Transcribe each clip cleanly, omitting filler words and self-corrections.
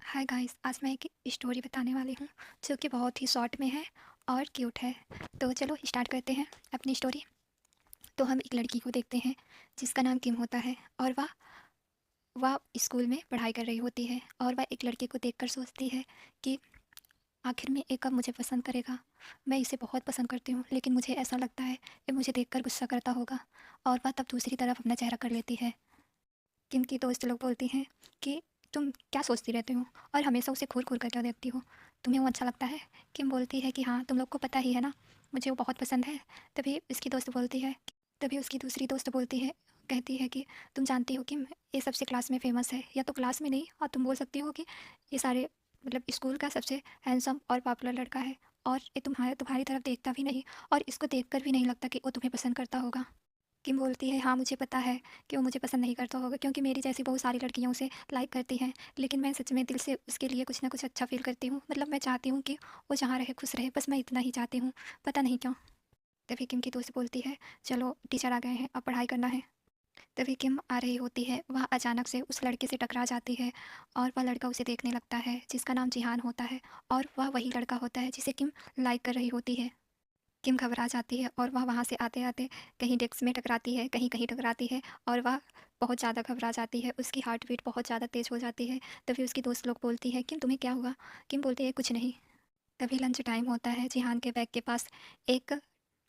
Hi guys, आज मैं एक स्टोरी बताने वाली हूँ जो कि बहुत ही शॉर्ट में है और क्यूट है। तो चलो स्टार्ट करते हैं अपनी स्टोरी। तो हम एक लड़की को देखते हैं जिसका नाम किम होता है और वह स्कूल में पढ़ाई कर रही होती है और वह एक लड़के को देखकर सोचती है कि आखिर में एक अब मुझे पसंद करेगा। मैं इसे बहुत पसंद करती हूँ लेकिन मुझे ऐसा लगता है कि मुझे देखकर गुस्सा करता होगा। और वह तब दूसरी तरफ अपना चेहरा कर लेती है। किम की दोस्त लोग बोलती हैं कि तुम क्या सोचती रहती हो और हमेशा उसे घूर घूर कर क्यों देखती हो, तुम्हें वो अच्छा लगता है। किम बोलती है कि हाँ, तुम लोग को पता ही है ना, मुझे वो बहुत पसंद है। तभी उसकी दोस्त बोलती है तभी उसकी दूसरी दोस्त बोलती है, कहती है कि तुम जानती हो किम, ये सबसे क्लास में फेमस है, या तो क्लास में नहीं और तुम बोल सकती हो कि ये सारे मतलब स्कूल का सबसे हैंडसम और पॉपुलर लड़का है। और ये तुम्हारी तरफ देखता भी नहीं और इसको देखकर भी नहीं लगता कि वो तुम्हें पसंद करता होगा। किम बोलती है, हाँ मुझे पता है कि वो मुझे पसंद नहीं करता होगा क्योंकि मेरी जैसी बहुत सारी लड़कियां उसे लाइक करती हैं। लेकिन मैं सच में दिल से उसके लिए कुछ ना कुछ अच्छा फील करती हूँ, मतलब मैं चाहती हूँ कि वो जहाँ रहे खुश रहे, बस मैं इतना ही चाहती हूँ, पता नहीं क्यों। तभी किम की दोस्त बोलती है, चलो टीचर आ गए हैं, अब पढ़ाई करना है। तभी किम आ रही होती है, वह अचानक से उस लड़के से टकरा जाती है और वह लड़का उसे देखने लगता है जिसका नाम जिहान होता है। और वह वही लड़का होता है जिसे किम लाइक कर रही होती है। किम घबरा जाती है और वह वहाँ से आते-आते कहीं डेस्क में टकराती है, कहीं-कहीं टकराती है और वह बहुत ज़्यादा घबरा जाती है, उसकी हार्ट बीट बहुत ज़्यादा तेज़ हो जाती है। तभी उसकी दोस्त लोग बोलती है, किम तुम्हें क्या हुआ? किम बोलती है, कुछ नहीं। तभी लंच टाइम होता है, जिहान के बैग के पास एक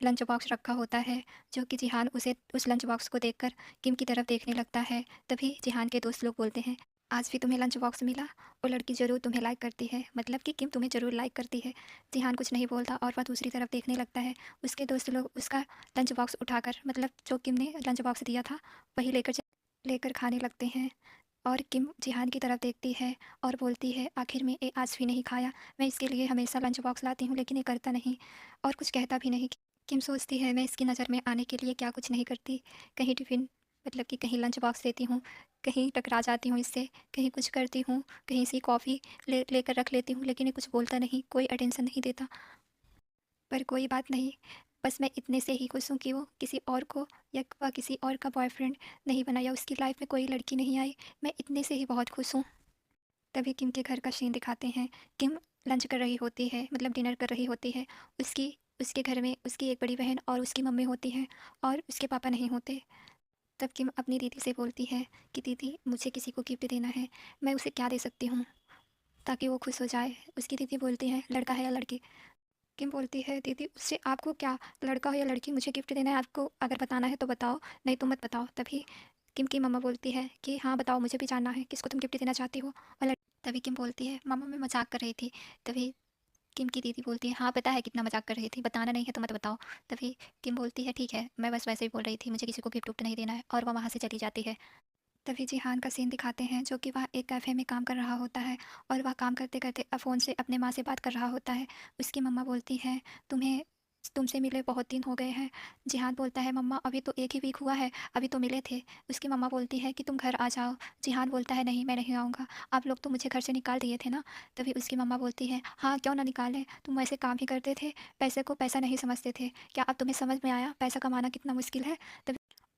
लंच बॉक्स रखा होता है, जो कि जिहान उसे उस लंच बॉक्स को देखकर किम की तरफ देखने लगता है। तभी जिहान के दोस्त लोग बोलते हैं, आज भी तुम्हें लंच बॉक्स मिला, वो लड़की ज़रूर तुम्हें लाइक करती है, मतलब कि किम तुम्हें ज़रूर लाइक करती है। जिहान कुछ नहीं बोलता और वह दूसरी तरफ देखने लगता है। उसके दोस्त लोग उसका लंच बॉक्स उठाकर, मतलब जो किम ने लंच बॉक्स दिया था, वही लेकर खाने लगते हैं। और किम जिहान की तरफ देखती है और बोलती है, आखिर में ये आज भी नहीं खाया, मैं इसके लिए हमेशा लंच बॉक्स लाती हूँ लेकिन ये करता नहीं और कुछ कहता भी नहीं। किम सोचती है, मैं इसकी नज़र में आने के लिए क्या कुछ नहीं करती, कहीं टिफ़िन, मतलब कि कहीं लंच बॉक्स देती हूँ, कहीं टकरा जाती हूँ इससे, कहीं कुछ करती हूँ, कहीं से कॉफ़ी लेकर रख लेती हूँ, लेकिन ये कुछ बोलता नहीं, कोई अटेंशन नहीं देता। पर कोई बात नहीं, बस मैं इतने से ही खुश हूँ कि वो किसी और को या वह किसी और का बॉयफ्रेंड नहीं बना या उसकी लाइफ में कोई लड़की नहीं आई, मैं इतने से ही बहुत खुश हूँ। तभी किम के घर का सीन दिखाते हैं। किम लंच कर रही होती है, मतलब डिनर कर रही होती है। उसकी उसके घर में उसकी एक बड़ी बहन और उसकी मम्मी होती हैं और उसके पापा नहीं होते। तब किम अपनी दीदी से बोलती है कि दीदी, मुझे किसी को गिफ्ट देना है, मैं उसे क्या दे सकती हूँ ताकि वो खुश हो जाए। उसकी दीदी बोलती है, लड़का है या लड़की? किम बोलती है, दीदी उससे आपको क्या, लड़का हो या लड़की, मुझे गिफ्ट देना है, आपको अगर बताना है तो बताओ, नहीं तो मत बताओ। तभी किम की मम्मा बोलती है कि हाँ बताओ, मुझे भी जानना है किसको तुम गिफ्ट देना चाहती हो। तभी किम बोलती है, मम्मा मैं मजाक कर रही थी। तभी किम की दीदी बोलती है, हाँ पता है कितना मजाक कर रही थी, बताना नहीं है तो मत बताओ। तभी किम बोलती है, ठीक है, मैं बस वैसे ही बोल रही थी, मुझे किसी को गिफ्ट विफ्ट नहीं देना है, और वह वहाँ से चली जाती है। तभी जिहान का सीन दिखाते हैं, जो कि वह एक कैफ़े में काम कर रहा होता है और वह काम करते करते फ़ोन से अपने माँ से बात कर रहा होता है। उसकी मम्मा बोलती हैं, तुम्हें तुमसे मिले बहुत दिन हो गए हैं। जिहान बोलता है, मम्मा अभी तो एक ही वीक हुआ है, अभी तो मिले थे। उसकी मम्मा बोलती है कि तुम घर आ जाओ। जिहान बोलता है, नहीं मैं नहीं आऊँगा, आप लोग तो मुझे घर से निकाल दिए थे ना। तभी उसकी मम्मा बोलती है, हाँ क्यों ना निकालें, तुम वैसे काम ही करते थे, पैसे को पैसा नहीं समझते थे, क्या अब तुम्हें समझ में आया पैसा कमाना कितना मुश्किल है।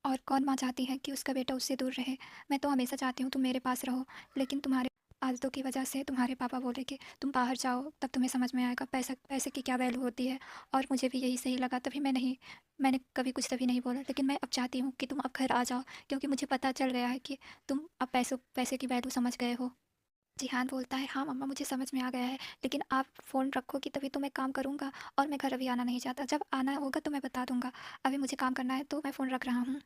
और कौन माँ चाहती है कि उसका बेटा उससे दूर रहे। मैं तो हमेशा चाहती हूँ तुम मेरे पास रहो, लेकिन तुम्हारे आदतों की वजह से तुम्हारे पापा बोले कि तुम बाहर जाओ, तब तुम्हें समझ में आएगा पैसे की क्या वैल्यू होती है। और मुझे भी यही सही लगा, तभी मैंने कभी कुछ तभी नहीं बोला, लेकिन मैं अब चाहती हूँ कि तुम अब घर आ जाओ, क्योंकि मुझे पता चल गया है कि तुम अब पैसे की वैल्यू समझ गए हो। जिहान बोलता है, हाँ मम्मा मुझे समझ में आ गया है, लेकिन आप फ़ोन रखोगी तभी तो मैं काम करूँगा, और मैं घर अभी आना नहीं चाहता, जब आना होगा तो मैं बता दूंगा, अभी मुझे काम करना है तो मैं फ़ोन रख रहा हूँ।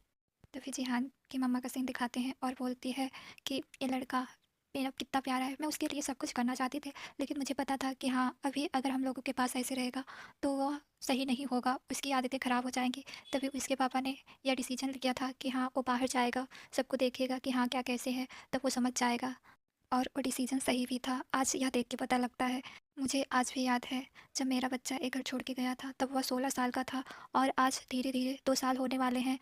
तभी जिहान की मम्मा का सीन दिखाते हैं और बोलती है कि ये लड़का मेरा कितना प्यारा है, मैं उसके लिए सब कुछ करना चाहती थी, लेकिन मुझे पता था कि हाँ अभी अगर हम लोगों के पास ऐसे रहेगा तो वह सही नहीं होगा, उसकी आदतें ख़राब हो जाएंगी। तभी उसके पापा ने यह डिसीजन लिया था कि हाँ वो बाहर जाएगा, सबको देखेगा कि हाँ क्या कैसे है, तब वो समझ जाएगा। और वो डिसीजन सही भी था, आज यह देख के पता लगता है। मुझे आज भी याद है, जब मेरा बच्चा एक घर छोड़ के गया था तब वह 16 साल का था, और आज धीरे धीरे 2 साल होने वाले हैं।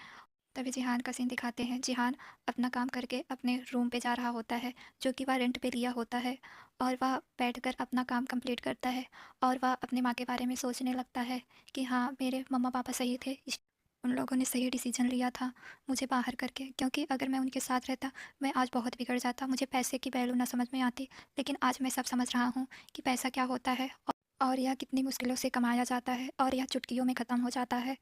तभी जिहान का सीन दिखाते हैं, जिहान अपना काम करके अपने रूम पे जा रहा होता है, जो कि वह रेंट पे लिया होता है, और वह बैठकर अपना काम कंप्लीट करता है और वह अपनी माँ के बारे में सोचने लगता है कि हाँ मेरे मम्मा पापा सही थे, उन लोगों ने सही डिसीजन लिया था मुझे बाहर करके, क्योंकि अगर मैं उनके साथ रहता मैं आज बहुत बिगड़ जाता। मुझे पैसे की वैल्यू ना समझ में आती, लेकिन आज मैं सब समझ रहा हूँ कि पैसा क्या होता है और यह कितनी मुश्किलों से कमाया जाता है और यह चुटकियों में ख़त्म हो जाता है।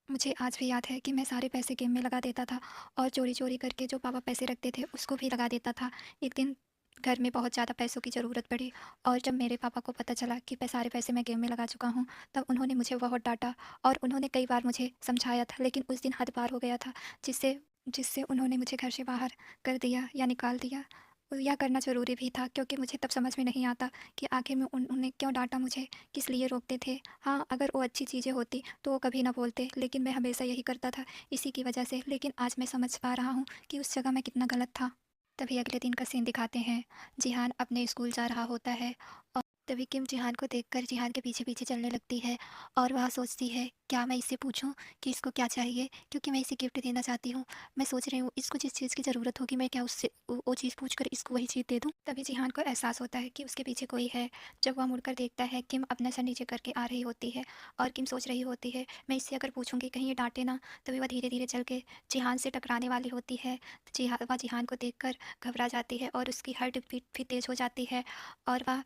मुझे आज भी याद है कि मैं सारे पैसे गेम में लगा देता था और चोरी-चोरी करके जो पापा पैसे रखते थे उसको भी लगा देता था। एक दिन घर में बहुत ज़्यादा पैसों की ज़रूरत पड़ी और जब मेरे पापा को पता चला कि सारे पैसे मैं गेम में लगा चुका हूँ, तब उन्होंने मुझे बहुत डाँटा और उन्होंने कई बार मुझे समझाया था, लेकिन उस दिन हद पार हो गया था, जिससे जिससे उन्होंने मुझे घर से बाहर कर दिया या निकाल दिया। यह करना ज़रूरी भी था, क्योंकि मुझे तब समझ में नहीं आता कि आखिर में उन्होंने क्यों डाँटा मुझे, किस लिए रोकते थे। हाँ, अगर वो अच्छी चीज़ें होती तो वो कभी ना बोलते, लेकिन मैं हमेशा यही करता था इसी की वजह से। लेकिन आज मैं समझ पा रहा हूँ कि उस जगह मैं कितना गलत था। तभी अगले दिन का सीन दिखाते हैं। जिहान अपने स्कूल जा रहा होता है और तभी किम जिहान को देखकर जिहान के पीछे पीछे चलने लगती है और वह सोचती है, क्या मैं इससे पूछूं कि इसको क्या चाहिए, क्योंकि मैं इसे गिफ्ट देना चाहती हूँ। मैं सोच रही हूँ इसको जिस चीज़ की ज़रूरत होगी मैं क्या उससे वो चीज़ पूछ कर इसको वही चीज़ दे दूँ। तभी जिहान को एहसास होता है कि उसके पीछे कोई है। जब वह मुड़कर देखता है, किम अपना सर नीचे करके आ रही होती है और किम सोच रही होती है, मैं इससे अगर पूछूंगी कहीं ये डांटे ना। तभी वह धीरे धीरे चल के जिहान से टकराने वाली होती है। वह जिहान को देखकर घबरा जाती है और उसकी हार्ट बीट भी तेज़ हो जाती है और वह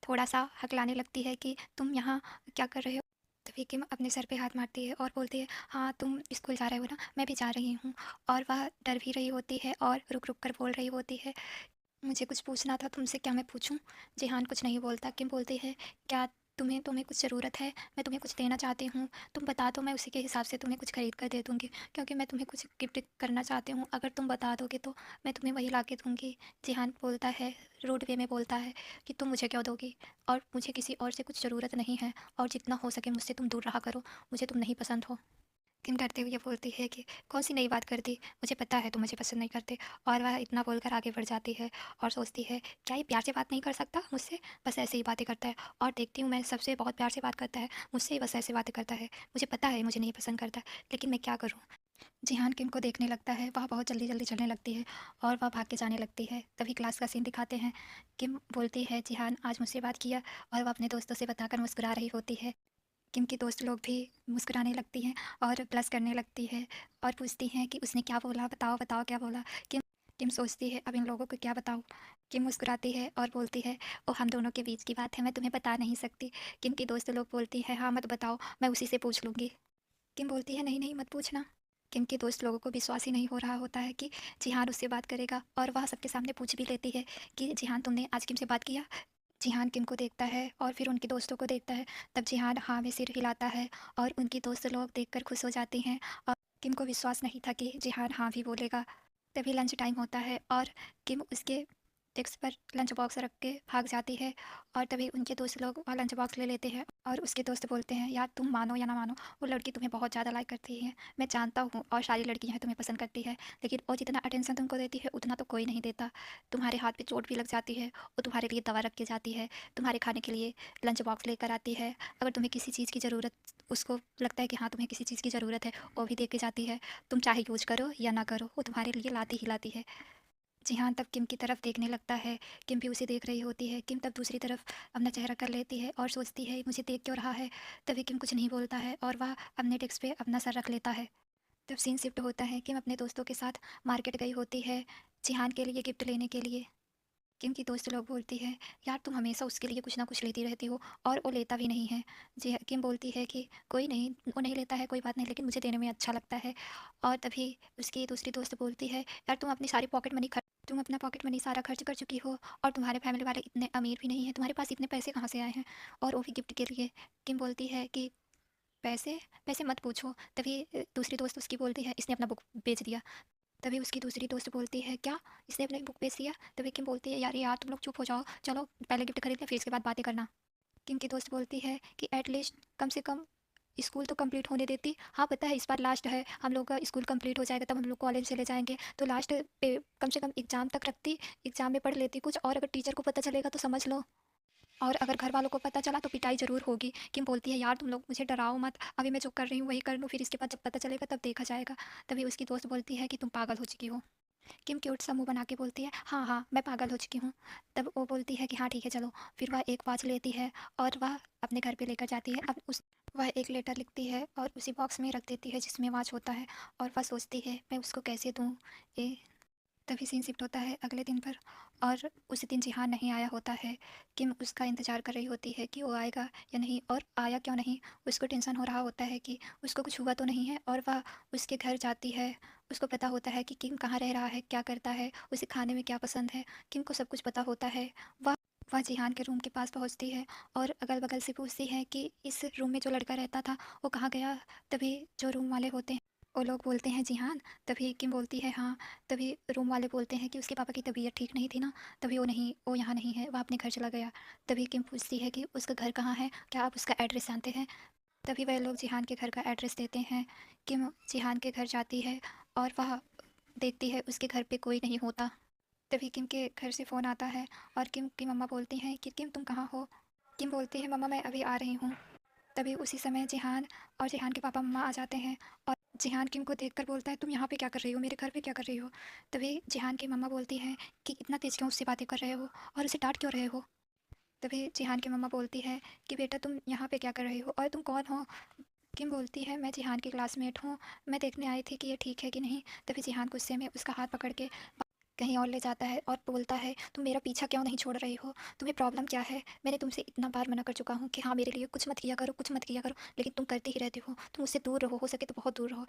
थोड़ा-सा हकलाने लगती है कि तुम यहाँ क्या कर रहे हो? तभी किम अपने सर पे हाथ मारती है और बोलती है, हाँ, तुम स्कूल जा रहे हो ना? मैं भी जा रही हूँ। और वह डर भी रही होती है और रुक-रुक कर बोल रही होती है, मुझे कुछ पूछना था तुमसे, क्या मैं पूछूं? जिहान कुछ नहीं बोलता। किम बोलती है, क्या तुम्हें तुम्हें कुछ ज़रूरत है? मैं तुम्हें कुछ देना चाहती हूँ, तुम बता दो, मैं उसी के हिसाब से तुम्हें कुछ खरीद कर दे दूँगी, क्योंकि मैं तुम्हें कुछ गिफ्ट करना चाहती हूँ। अगर तुम बता दोगे तो मैं तुम्हें वही ला के दूँगी। जिहान बोलता है, रूड वे में बोलता है कि तुम मुझे क्यों दोगी, और मुझे किसी और से कुछ ज़रूरत नहीं है, और जितना हो सके मुझसे तुम दूर रहा करो, मुझे तुम नहीं पसंद हो। किम डरते हुए बोलती है कि कौन सी नई बात कर दी, मुझे पता है तुम मुझे पसंद नहीं करते। और वह इतना बोलकर आगे बढ़ जाती है और सोचती है, क्या ये प्यार से बात नहीं कर सकता मुझसे, बस ऐसे ही बातें करता है। और देखती हूँ मैं सबसे बहुत प्यार से बात करता है, मुझसे ही बस ऐसे बातें करता है। मुझे पता है मुझे नहीं पसंद करता, लेकिन मैं क्या करूँ। जिहान किम को देखने लगता है, वह बहुत जल्दी जल्दी चलने लगती है और वह भाग के जाने लगती है। तभी क्लास का सीन दिखाते हैं। किम बोलती है, जिहान आज मुझसे बात किया, और वह अपने दोस्तों से बताकर मुस्कुरा रही होती है। किम की दोस्त लोग भी मुस्कुराने लगती हैं और प्लस करने लगती है और पूछती हैं कि उसने क्या बोला, बताओ बताओ क्या बोला। किम किम सोचती है, अब इन लोगों को क्या बताऊँ। किम मुस्कुराती है और बोलती है, ओ हम दोनों के बीच की बात है, मैं तुम्हें बता नहीं सकती। किम की दोस्त लोग बोलती है, हाँ मत बताओ, मैं उसी से पूछ लूँगी। किम बोलती है, नहीं नहीं मत पूछना। किम के दोस्त लोगों को विश्वास ही नहीं हो रहा होता है कि जिहान उससे बात करेगा, और वह सबके सामने पूछ भी लेती है कि जिहान तुमने आज किम से बात किया। जिहान किम को देखता है और फिर उनके दोस्तों को देखता है। तब जिहान हाँ में सिर हिलाता है और उनकी दोस्त लोग देखकर खुश हो जाती हैं और किम को विश्वास नहीं था कि जिहान हाँ भी बोलेगा। तभी लंच टाइम होता है और किम उसके डेस्क पर लंच बॉक्स रख के भाग जाती है और तभी उनके दोस्त लोग वह लंच बॉक्स ले लेते हैं और उसके दोस्त बोलते हैं, यार तुम मानो या ना मानो, वो लड़की तुम्हें बहुत ज़्यादा लाइक करती है, मैं जानता हूँ, और सारी लड़कियां तुम्हें पसंद करती है, लेकिन वो जितना अटेंशन तुमको देती है उतना तो कोई नहीं देता। तुम्हारे हाथ पे चोट भी लग जाती है, वो तुम्हारे लिए दवा रख के जाती है, तुम्हारे खाने के लिए लंच बॉक्स लेकर आती है, अगर तुम्हें किसी चीज़ की ज़रूरत, उसको लगता है कि हाँ तुम्हें किसी चीज़ की ज़रूरत है, वो भी दे के जाती है। तुम चाहे यूज करो या ना करो, वो तुम्हारे लिए लाती ही लाती है। जिहान तब किम की तरफ देखने लगता है, किम भी उसे देख रही होती है। किम तब दूसरी तरफ अपना चेहरा कर लेती है और सोचती है, मुझे देख क्यों रहा है। तभी किम कुछ नहीं बोलता है और वह अपने डेस्क पे अपना सर रख लेता है। तब सीन शिफ्ट होता है, किम अपने दोस्तों के साथ मार्केट गई होती है जिहान के लिए गिफ्ट लेने के लिए। किम की दोस्त लोग बोलती है, यार तुम हमेशा उसके लिए कुछ ना कुछ लेती रहती हो और वो लेता भी नहीं है। जी किम बोलती है कि कोई नहीं, वो नहीं लेता है कोई बात नहीं, लेकिन मुझे देने में अच्छा लगता है। और तभी उसकी दूसरी दोस्त बोलती है, यार तुम अपनी सारी पॉकेट मनी खर्च, तुम अपना पॉकेट मनी सारा खर्च कर चुकी हो और तुम्हारे फैमिली वाले इतने अमीर भी नहीं है, तुम्हारे पास इतने पैसे कहाँ से आए हैं, और वो भी गिफ्ट के लिए। किम बोलती है कि पैसे, पैसे मत पूछो। तभी दूसरी दोस्त उसकी बोलती है, इसने अपना बुक बेच दिया। तभी उसकी दूसरी दोस्त बोलती है, क्या इसने अपनी बुक बेच दिया। तभी किम बोलती है, यार तुम लोग चुप हो जाओ, चलो पहले गिफ्ट खरीद लें फिर इसके बाद बातें करना। किम की दोस्त बोलती है कि एटलीस्ट कम से कम स्कूल तो कंप्लीट होने देती। हाँ पता है इस बार लास्ट है, हम लोग का स्कूल कंप्लीट हो जाएगा तब हम लोग कॉलेज चले जाएंगे, तो लास्ट पे कम से कम एग्जाम तक रखती, एग्जाम में पढ़ लेती कुछ, और अगर टीचर को पता चलेगा तो समझ लो, और अगर घर वालों को पता चला तो पिटाई ज़रूर होगी। किम बोलती है, यार तुम लोग मुझे डराओ मत, अभी मैं जो कर रही हूँ वही कर लूँ, फिर इसके बाद जब पता चलेगा तब देखा जाएगा। तभी उसकी दोस्त बोलती है कि तुम पागल हो चुकी हो। किम क्यूट सा मुँह बना के बोलती है, हाँ हाँ मैं पागल हो चुकी हूँ। तब वो बोलती है कि हाँ ठीक है चलो। फिर वह एक वॉच लेती है और वह अपने घर पे लेकर जाती है। अब वह एक लेटर लिखती है और उसी बॉक्स में रख देती है जिसमें वॉच होता है। और वह सोचती है मैं उसको कैसे दूँ ये। तभी सीन शिफ्ट होता है अगले दिन पर। और उसी दिन जिहान नहीं आया होता है। किम उसका इंतज़ार कर रही होती है कि वो आएगा या नहीं, और आया क्यों नहीं। उसको टेंशन हो रहा होता है कि उसको कुछ हुआ तो नहीं है। और वह उसके घर जाती है। उसको पता होता है कि किम कहाँ रह रहा है, क्या करता है, उसे खाने में क्या पसंद है। किम को सब कुछ पता होता है। वह वह जिहान के रूम के पास पहुंचती है और अगल बगल से पूछती है कि इस रूम में जो लड़का रहता था वो कहाँ गया। तभी जो रूम वाले होते हैं वो लोग बोलते हैं जिहान। तभी किम बोलती है हाँ। तभी रूम वाले बोलते हैं कि उसके पापा की तबीयत ठीक नहीं थी ना, तभी वो यहाँ नहीं है, वह अपने घर चला गया। तभी किम पूछती है कि उसका घर कहाँ है, क्या आप उसका एड्रेस जानते हैं। तभी वह लोग जिहान के घर का एड्रेस देते हैं। किम जिहान के घर जाती है और वह देखती है उसके घर पे कोई नहीं होता। तभी किम के घर से फ़ोन आता है और किम की मम्मा बोलती हैं कि किम तुम कहाँ हो। किम बोलती है मम्मा मैं अभी आ रही हूँ। तभी उसी समय जिहान और जिहान के पापा मम्मा आ जाते हैं। और जिहान किम को देखकर बोलता है तुम यहाँ पे क्या कर रही हो, मेरे घर पे क्या कर रही हो। तभी जिहान की मम्मा बोलती हैं कि इतना तेज़ क्यों उससे बातें कर रहे हो और उसे डांट क्यों रहे हो। तभी जिहान की मम्मा बोलती है कि बेटा तुम यहाँ पे क्या कर रही हो और तुम कौन हो। किम बोलती है मैं जिहान की क्लासमेट हूँ, मैं देखने आई थी कि ये ठीक है कि नहीं। तभी जिहान गुस्से में उसका हाथ पकड़ के कहीं और ले जाता है और बोलता है तुम मेरा पीछा क्यों नहीं छोड़ रही हो, तुम्हें प्रॉब्लम क्या है। मैंने तुमसे इतना बार मना कर चुका हूँ कि हाँ मेरे लिए कुछ मत किया करो, कुछ मत किया करो, लेकिन तुम करती ही रहती हो। तुम उससे दूर रहो, हो सके तो बहुत दूर रहो।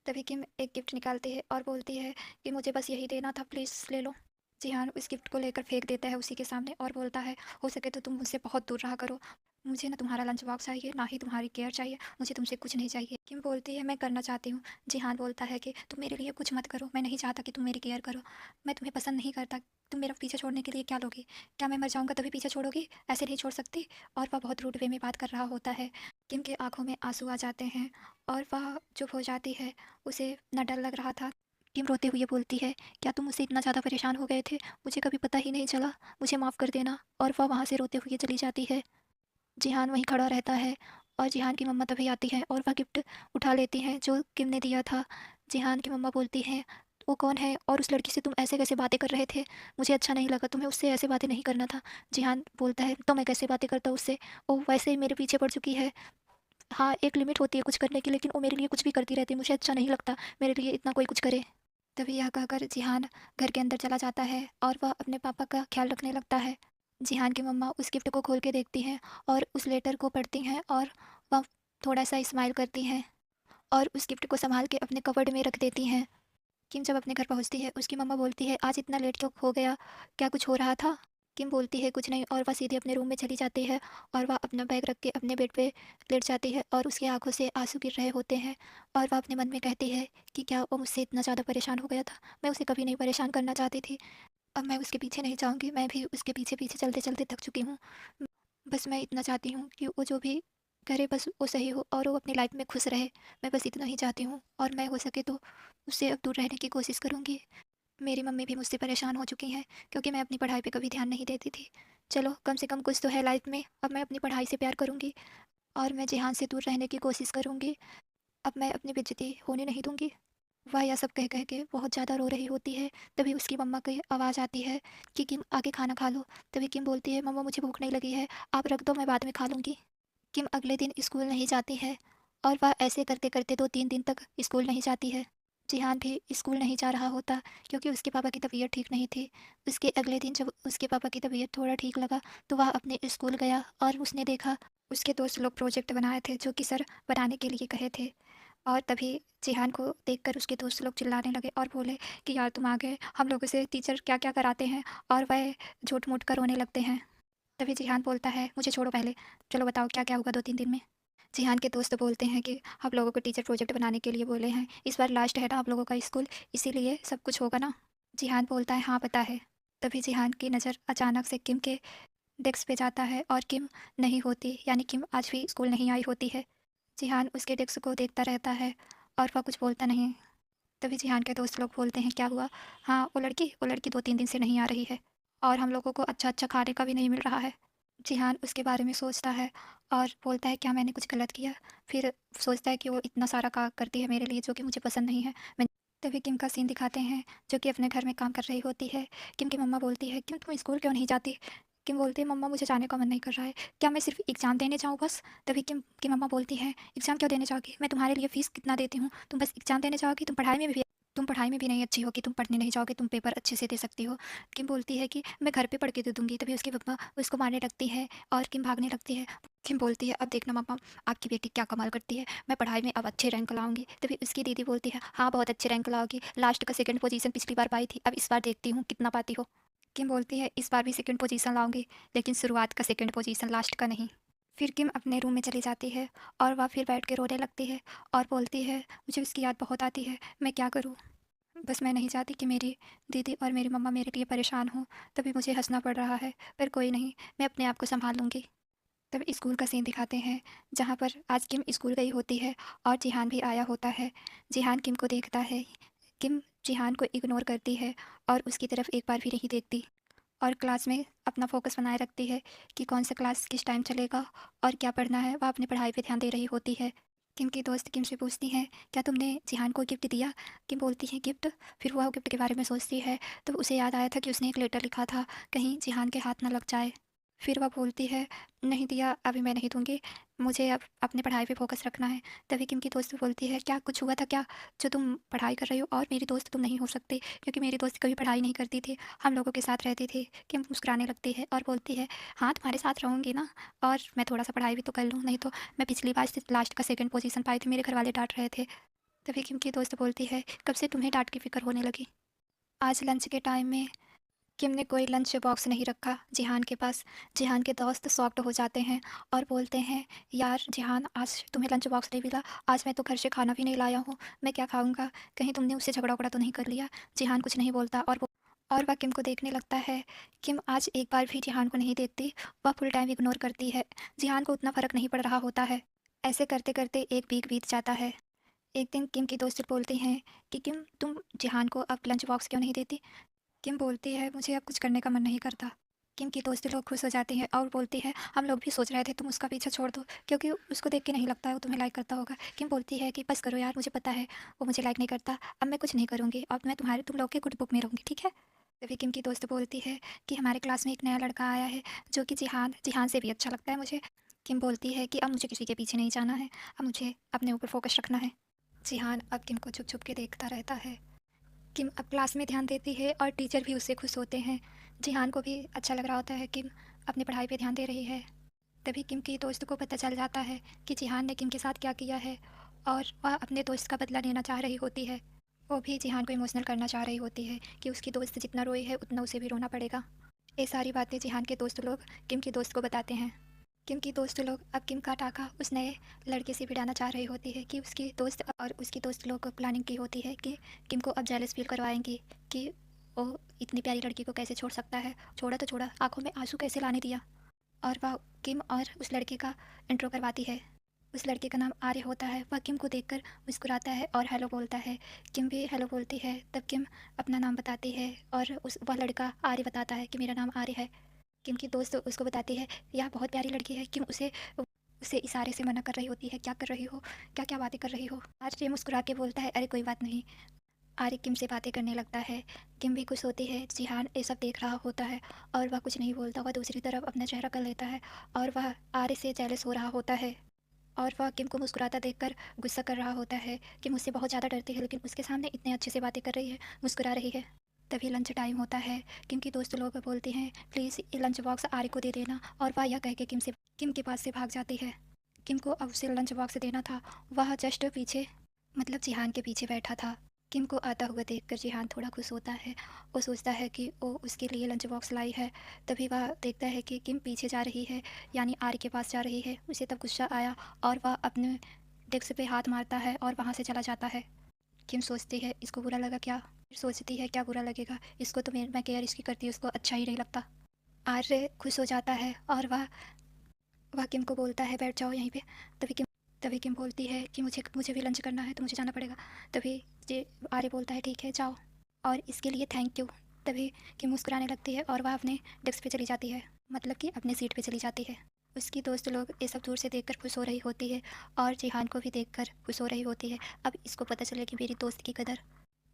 तभी किम एक गिफ्ट निकालती है और बोलती है कि मुझे बस यही देना था, प्लीज़ ले लो। जिहान उस गिफ्ट को लेकर फेंक देता है उसी के सामने और बोलता है हो सके तो तुम मुझसे बहुत दूर रहा करो। मुझे ना तुम्हारा लंच बॉक्स चाहिए, ना ही तुम्हारी केयर चाहिए, मुझे तुमसे कुछ नहीं चाहिए। किम बोलती है मैं करना चाहती हूँ। जिहान बोलता है कि तुम मेरे लिए कुछ मत करो, मैं नहीं चाहता कि तुम मेरी केयर करो, मैं तुम्हें पसंद नहीं करता। तुम मेरा पीछा छोड़ने के लिए क्या लोगी, क्या मैं मर जाऊंगा तभी पीछा छोड़ोगी, ऐसे नहीं छोड़ सकती। और वह बहुत रूड वे में बात कर रहा होता है। किम के आंखों में आंसू आ जाते हैं और वह चुप हो जाती है। उसे न डर लग रहा था। किम रोते हुए बोलती है क्या तुम मुझसे इतना ज़्यादा परेशान हो गए थे, मुझे कभी पता ही नहीं चला, मुझे माफ़ कर देना। और वह वहाँ से रोते हुए चली जाती है। जिहान वहीं खड़ा रहता है और जिहान की मम्मा तभी आती है और वह गिफ्ट उठा लेती हैं जो किम ने दिया था। जिहान की मम्मा बोलती हैं वो कौन है और उस लड़की से तुम ऐसे कैसे बातें कर रहे थे, मुझे अच्छा नहीं लगा, तुम्हें उससे ऐसे बातें नहीं करना था। जिहान बोलता है तो मैं कैसे बातें करता उससे, वो वैसे ही मेरे पीछे पड़ चुकी है। हाँ एक लिमिट होती है कुछ करने की, लेकिन वो मेरे लिए कुछ भी करती रहती है, मुझे अच्छा नहीं लगता मेरे लिए इतना कोई कुछ करे। तभी यह कहकर जिहान घर के अंदर चला जाता है और वह अपने पापा का ख्याल रखने लगता है। जिहान की मम्मा उस गिफ्ट को खोल के देखती हैं और उस लेटर को पढ़ती हैं और वह थोड़ा सा स्माइल करती हैं और उस गिफ्ट को संभाल के अपने कवर्ड में रख देती हैं। किम जब अपने घर पहुंचती है उसकी मम्मा बोलती है आज इतना लेट क्यों हो गया, क्या कुछ हो रहा था। किम बोलती है कुछ नहीं और वह सीधे अपने रूम में चली जाती है और वह अपना बैग रख के अपने बेड पे लेट जाती है और उसकी आंखों से आंसू गिर रहे होते हैं। और वह अपने मन में कहती है कि क्या वो मुझसे इतना ज़्यादा परेशान हो गया था, मैं उसे कभी नहीं परेशान करना चाहती थी। अब मैं उसके पीछे नहीं जाऊंगी, मैं भी उसके पीछे पीछे चलते चलते थक चुकी हूँ। बस मैं इतना चाहती हूँ कि वो जो भी करे बस वो सही हो और वो अपनी लाइफ में खुश रहे। मैं बस इतना ही चाहती हूँ और मैं हो सके तो उससे अब दूर रहने की कोशिश करूँगी। मेरी मम्मी भी मुझसे परेशान हो चुकी हैं क्योंकि मैं अपनी पढ़ाई पे कभी ध्यान नहीं देती थी। चलो कम से कम कुछ तो है लाइफ में, अब मैं अपनी पढ़ाई से प्यार करूँगी और मैं जिहान से दूर रहने की कोशिश करूँगी। अब मैं अपनी बेइज्जती होने नहीं दूँगी। वह यह सब कह कह के बहुत ज़्यादा रो रही होती है। तभी उसकी मम्मा की आवाज़ आती है कि किम आके खाना खा लो। तभी किम बोलती है मम्मा मुझे भूख नहीं लगी है, आप रख दो मैं बाद में खा लूँगी। किम अगले दिन स्कूल नहीं जाती है और वह ऐसे करते करते 2-3 दिन तक स्कूल नहीं जाती है। जिहान भी स्कूल नहीं जा रहा होता क्योंकि उसके पापा की तबीयत ठीक नहीं थी। उसके अगले दिन जब उसके पापा की तबीयत थोड़ा ठीक लगा तो वह अपने स्कूल गया और उसने देखा उसके दोस्त लोग प्रोजेक्ट बनाए थे जो कि सर बनाने के लिए कहे थे। और तभी जिहान को देखकर उसके दोस्त लोग चिल्लाने लगे और बोले कि यार तुम आ गए, हम लोगों से टीचर क्या क्या कराते हैं। और वह झूठ मूठ कर रोने लगते हैं। तभी जिहान बोलता है मुझे छोड़ो पहले, चलो बताओ क्या क्या होगा 2-3 दिन में। जिहान के दोस्त बोलते हैं कि हम लोगों को टीचर प्रोजेक्ट बनाने के लिए बोले हैं, इस बार लास्ट है ना आप लोगों का स्कूल, इसीलिए सब कुछ होगा ना। जिहान बोलता है हाँ पता है। तभी जिहान की नज़र अचानक से किम के डेस्क पे जाता है और किम नहीं होती, यानी किम आज भी स्कूल नहीं आई होती है। जिहान उसके डेस्क को देखता रहता है और वह कुछ बोलता नहीं। तभी जिहान के दोस्त लोग बोलते हैं क्या हुआ। हाँ वो लड़की 2-3 दिन से नहीं आ रही है और हम लोगों को अच्छा अच्छा खाने का भी नहीं मिल रहा है। जिहान उसके बारे में सोचता है और बोलता है क्या मैंने कुछ गलत किया। फिर सोचता है कि वो इतना सारा काम करती है मेरे लिए जो कि मुझे पसंद नहीं है। मैं तभी किम का सीन दिखाते हैं जो कि अपने घर में काम कर रही होती है। किम की मम्मा बोलती है क्यों तुम स्कूल क्यों नहीं जाती, किम बोलती है मम्मा मुझे जाने का मन नहीं कर रहा है, क्या मैं सिर्फ़ एग्ज़ाम देने जाऊँ बस? तभी किम की मम्मा बोलती है एग्ज़ाम क्यों देने जाओगी? मैं तुम्हारे लिए फ़ीस कितना देती हूँ, तुम बस एग्ज़ाम देने जाओगी, तुम पढ़ाई में भी नहीं अच्छी हो कि तुम पढ़ने नहीं जाओगे, तुम पेपर अच्छे से दे सकती हो। किम बोलती है कि मैं घर पे पढ़ के दे दूँगी, तभी उसकी मम्मा उसको मारने लगती है और किम भागने लगती है। किम बोलती है अब देखना मम्मा आपकी बेटी क्या कमाल करती है, मैं पढ़ाई में अब अच्छे रैंक लाऊँगी। तभी उसकी दीदी बोलती है हाँ, बहुत अच्छे रैंक लाओगी, लास्ट का सेकंड पोज़ीशन पिछली बार पाई थी, अब इस बार देखती हूँ कितना पाती हो। किम बोलती है इस बार भी सेकंड पोजीशन लाऊंगी, लेकिन शुरुआत का सेकंड पोजीशन लास्ट का नहीं। फिर किम अपने रूम में चली जाती है और वह फिर बैठ के रोने लगती है और बोलती है मुझे उसकी याद बहुत आती है, मैं क्या करूँ? बस मैं नहीं चाहती कि मेरी दीदी और मेरी मम्मा मेरे लिए परेशान हो। तभी मुझे हंसना पड़ रहा है, पर कोई नहीं, मैं अपने आप को संभाल लूँगी। तब स्कूल का सीन दिखाते हैं जहाँ पर आज किम स्कूल गई होती है और जिहान भी आया होता है। जिहान किम को देखता है, किम जिहान को इग्नोर करती है और उसकी तरफ एक बार भी नहीं देखती और क्लास में अपना फोकस बनाए रखती है कि कौन सा क्लास किस टाइम चलेगा और क्या पढ़ना है। वह अपनी पढ़ाई पे ध्यान दे रही होती है। किम की दोस्त किम से पूछती है क्या तुमने जिहान को गिफ्ट दिया? किम बोलती है गिफ्ट? फिर वह गिफ्ट के बारे में सोचती है तो उसे याद आया था कि उसने एक लेटर लिखा था, कहीं जिहान के हाथ ना लग जाए। फिर वह बोलती है नहीं दिया, अभी मैं नहीं दूंगी, मुझे अब अपनी पढ़ाई पे फोकस रखना है। तभी किम की दोस्त बोलती है क्या कुछ हुआ था क्या, जो तुम पढ़ाई कर रही हो और मेरी दोस्त तुम नहीं हो सकती, क्योंकि मेरी दोस्त कभी पढ़ाई नहीं करती थी, हम लोगों के साथ रहती थी। किम मुस्कुराने लगती है और बोलती है हाँ तुम्हारे साथ रहूँगी ना, और मैं थोड़ा सा पढ़ाई भी तो कर लूँ, नहीं तो मैं पिछली बार से लास्ट का सेकंड पोजीशन पाई थी, मेरे घर वाले डांट रहे थे। तभी किम की दोस्त बोलती है कब से तुम्हें डांट की फिक्र होने लगी? आज लंच के टाइम में किम ने कोई लंच बॉक्स नहीं रखा जिहान के पास। जिहान के दोस्त शॉक्ड हो जाते हैं और बोलते हैं यार जिहान आज तुम्हें लंच बॉक्स नहीं मिला, आज मैं तो घर से खाना भी नहीं लाया हूँ, मैं क्या खाऊंगा, कहीं तुमने उससे झगड़ा उगड़ा तो नहीं कर लिया? जिहान कुछ नहीं बोलता और वह किम को देखने लगता है। किम आज एक बार भी जिहान को नहीं देखती, वह फुल टाइम इग्नोर करती है। जिहान को उतना फर्क नहीं पड़ रहा होता है। ऐसे करते करते एक वीक बीत जाता है। एक दिन किम की दोस्त बोलती हैं कि किम तुम जिहान को अब लंच बॉक्स क्यों नहीं देती? किम बोलती है मुझे अब कुछ करने का मन नहीं करता। किम की दोस्त लोग खुश हो जाती हैं और बोलती है हम लोग भी सोच रहे थे तुम उसका पीछा छोड़ दो, क्योंकि उसको देख के नहीं लगता है वो तुम्हें लाइक करता होगा। किम बोलती है कि बस करो यार, मुझे पता है वो मुझे लाइक नहीं करता, अब मैं कुछ नहीं करूँगी, अब मैं तुम लोग के गुड बुक में रहूँगी, ठीक है? तभी किम की दोस्त बोलती है कि हमारे क्लास में एक नया लड़का आया है जो कि जिहान जिहान से भी अच्छा लगता है मुझे। किम बोलती है कि अब मुझे किसी के पीछे नहीं जाना है, अब मुझे अपने ऊपर फोकस रखना है। जिहान अब किम को छुप छुप के देखता रहता है। किम अब क्लास में ध्यान देती है और टीचर भी उससे खुश होते हैं। जिहान को भी अच्छा लग रहा होता है किम अपनी पढ़ाई पे ध्यान दे रही है। तभी किम की दोस्त को पता चल जाता है कि जिहान ने किम के साथ क्या किया है और वह अपने दोस्त का बदला लेना चाह रही होती है। वो भी जिहान को इमोशनल करना चाह रही होती है कि उसकी दोस्त जितना रोई है उतना उसे भी रोना पड़ेगा। ये सारी बातें जिहान के दोस्त लोग किम की दोस्त को बताते हैं। किम की दोस्त लोग अब किम का टाका उस नए लड़के से भिड़ाना चाह रही होती है कि उसकी दोस्त लोग प्लानिंग की होती है कि किम को अब जेलस फील करवाएंगी कि वो इतनी प्यारी लड़की को कैसे छोड़ सकता है, छोड़ा तो छोड़ा, आंखों में आंसू कैसे लाने दिया। और वह किम और उस लड़के का इंट्रो करवाती है। उस लड़के का नाम आर्य होता है। वह किम को देखकर मुस्कुराता है और हेलो बोलता है। किम भी हेलो बोलती है। तब किम अपना नाम बताती है और उस वह लड़का आर्य बताता है कि मेरा नाम आर्य है। किम की दोस्त उसको बताती है यह बहुत प्यारी लड़की है। किम उसे उसे इशारे से मना कर रही होती है, क्या कर रही हो, क्या क्या बातें कर रही हो? आर्य मुस्कुरा के बोलता है अरे कोई बात नहीं। आर्य किम से बातें करने लगता है। किम भी खुश होती है। जिहान ये सब देख रहा होता है और वह कुछ नहीं बोलता, वह दूसरी तरफ अपना चेहरा कर लेता है और वह आर्य से जेलस हो रहा होता है और वह किम को मुस्कुराता देखकर गुस्सा कर रहा होता है कि मुझसे बहुत ज़्यादा डरती है, लेकिन उसके सामने इतने अच्छे से बातें कर रही है, मुस्कुरा रही है। तभी लंच टाइम होता है। किम की दोस्त लोग बोलते हैं प्लीज़ ये लंच बॉक्स आर्य को दे देना, और वह यह कह के किम के पास से भाग जाती है। किम को अब उसे लंच बॉक्स देना था। वह जस्ट पीछे, मतलब जिहान के पीछे बैठा था। किम को आता हुआ देखकर जिहान थोड़ा खुश होता है। वो सोचता है कि वो उसके लिए लंच बॉक्स लाई है। तभी वह देखता है कि किम पीछे जा रही है, यानी आर्य के पास जा रही है। उसे तब गुस्सा आया और वह अपने डेस्क पे हाथ मारता है और वहाँ से चला जाता है। किम सोचती है इसको बुरा लगा क्या, फिर सोचती है क्या बुरा लगेगा, इसको तो मैं केयर इसकी करती हूँ, उसको अच्छा ही नहीं लगता। आर्य खुश हो जाता है और वह किम को बोलता है बैठ जाओ यहीं पे। तभी किम तभी किम बोलती है कि मुझे मुझे भी लंच करना है तो मुझे जाना पड़ेगा। तभी ये आर्य बोलता है ठीक है जाओ, और इसके लिए थैंक यू। तभी किम मुस्कुराने लगती है और वह अपने डेस्क पे चली जाती है, मतलब कि अपने सीट पे चली जाती है। उसकी दोस्त लोग ये सब दूर से देखकर खुश हो रही होती है और जिहान को भी देखकर खुश हो रही होती है। अब इसको पता चले कि मेरी दोस्त की कदर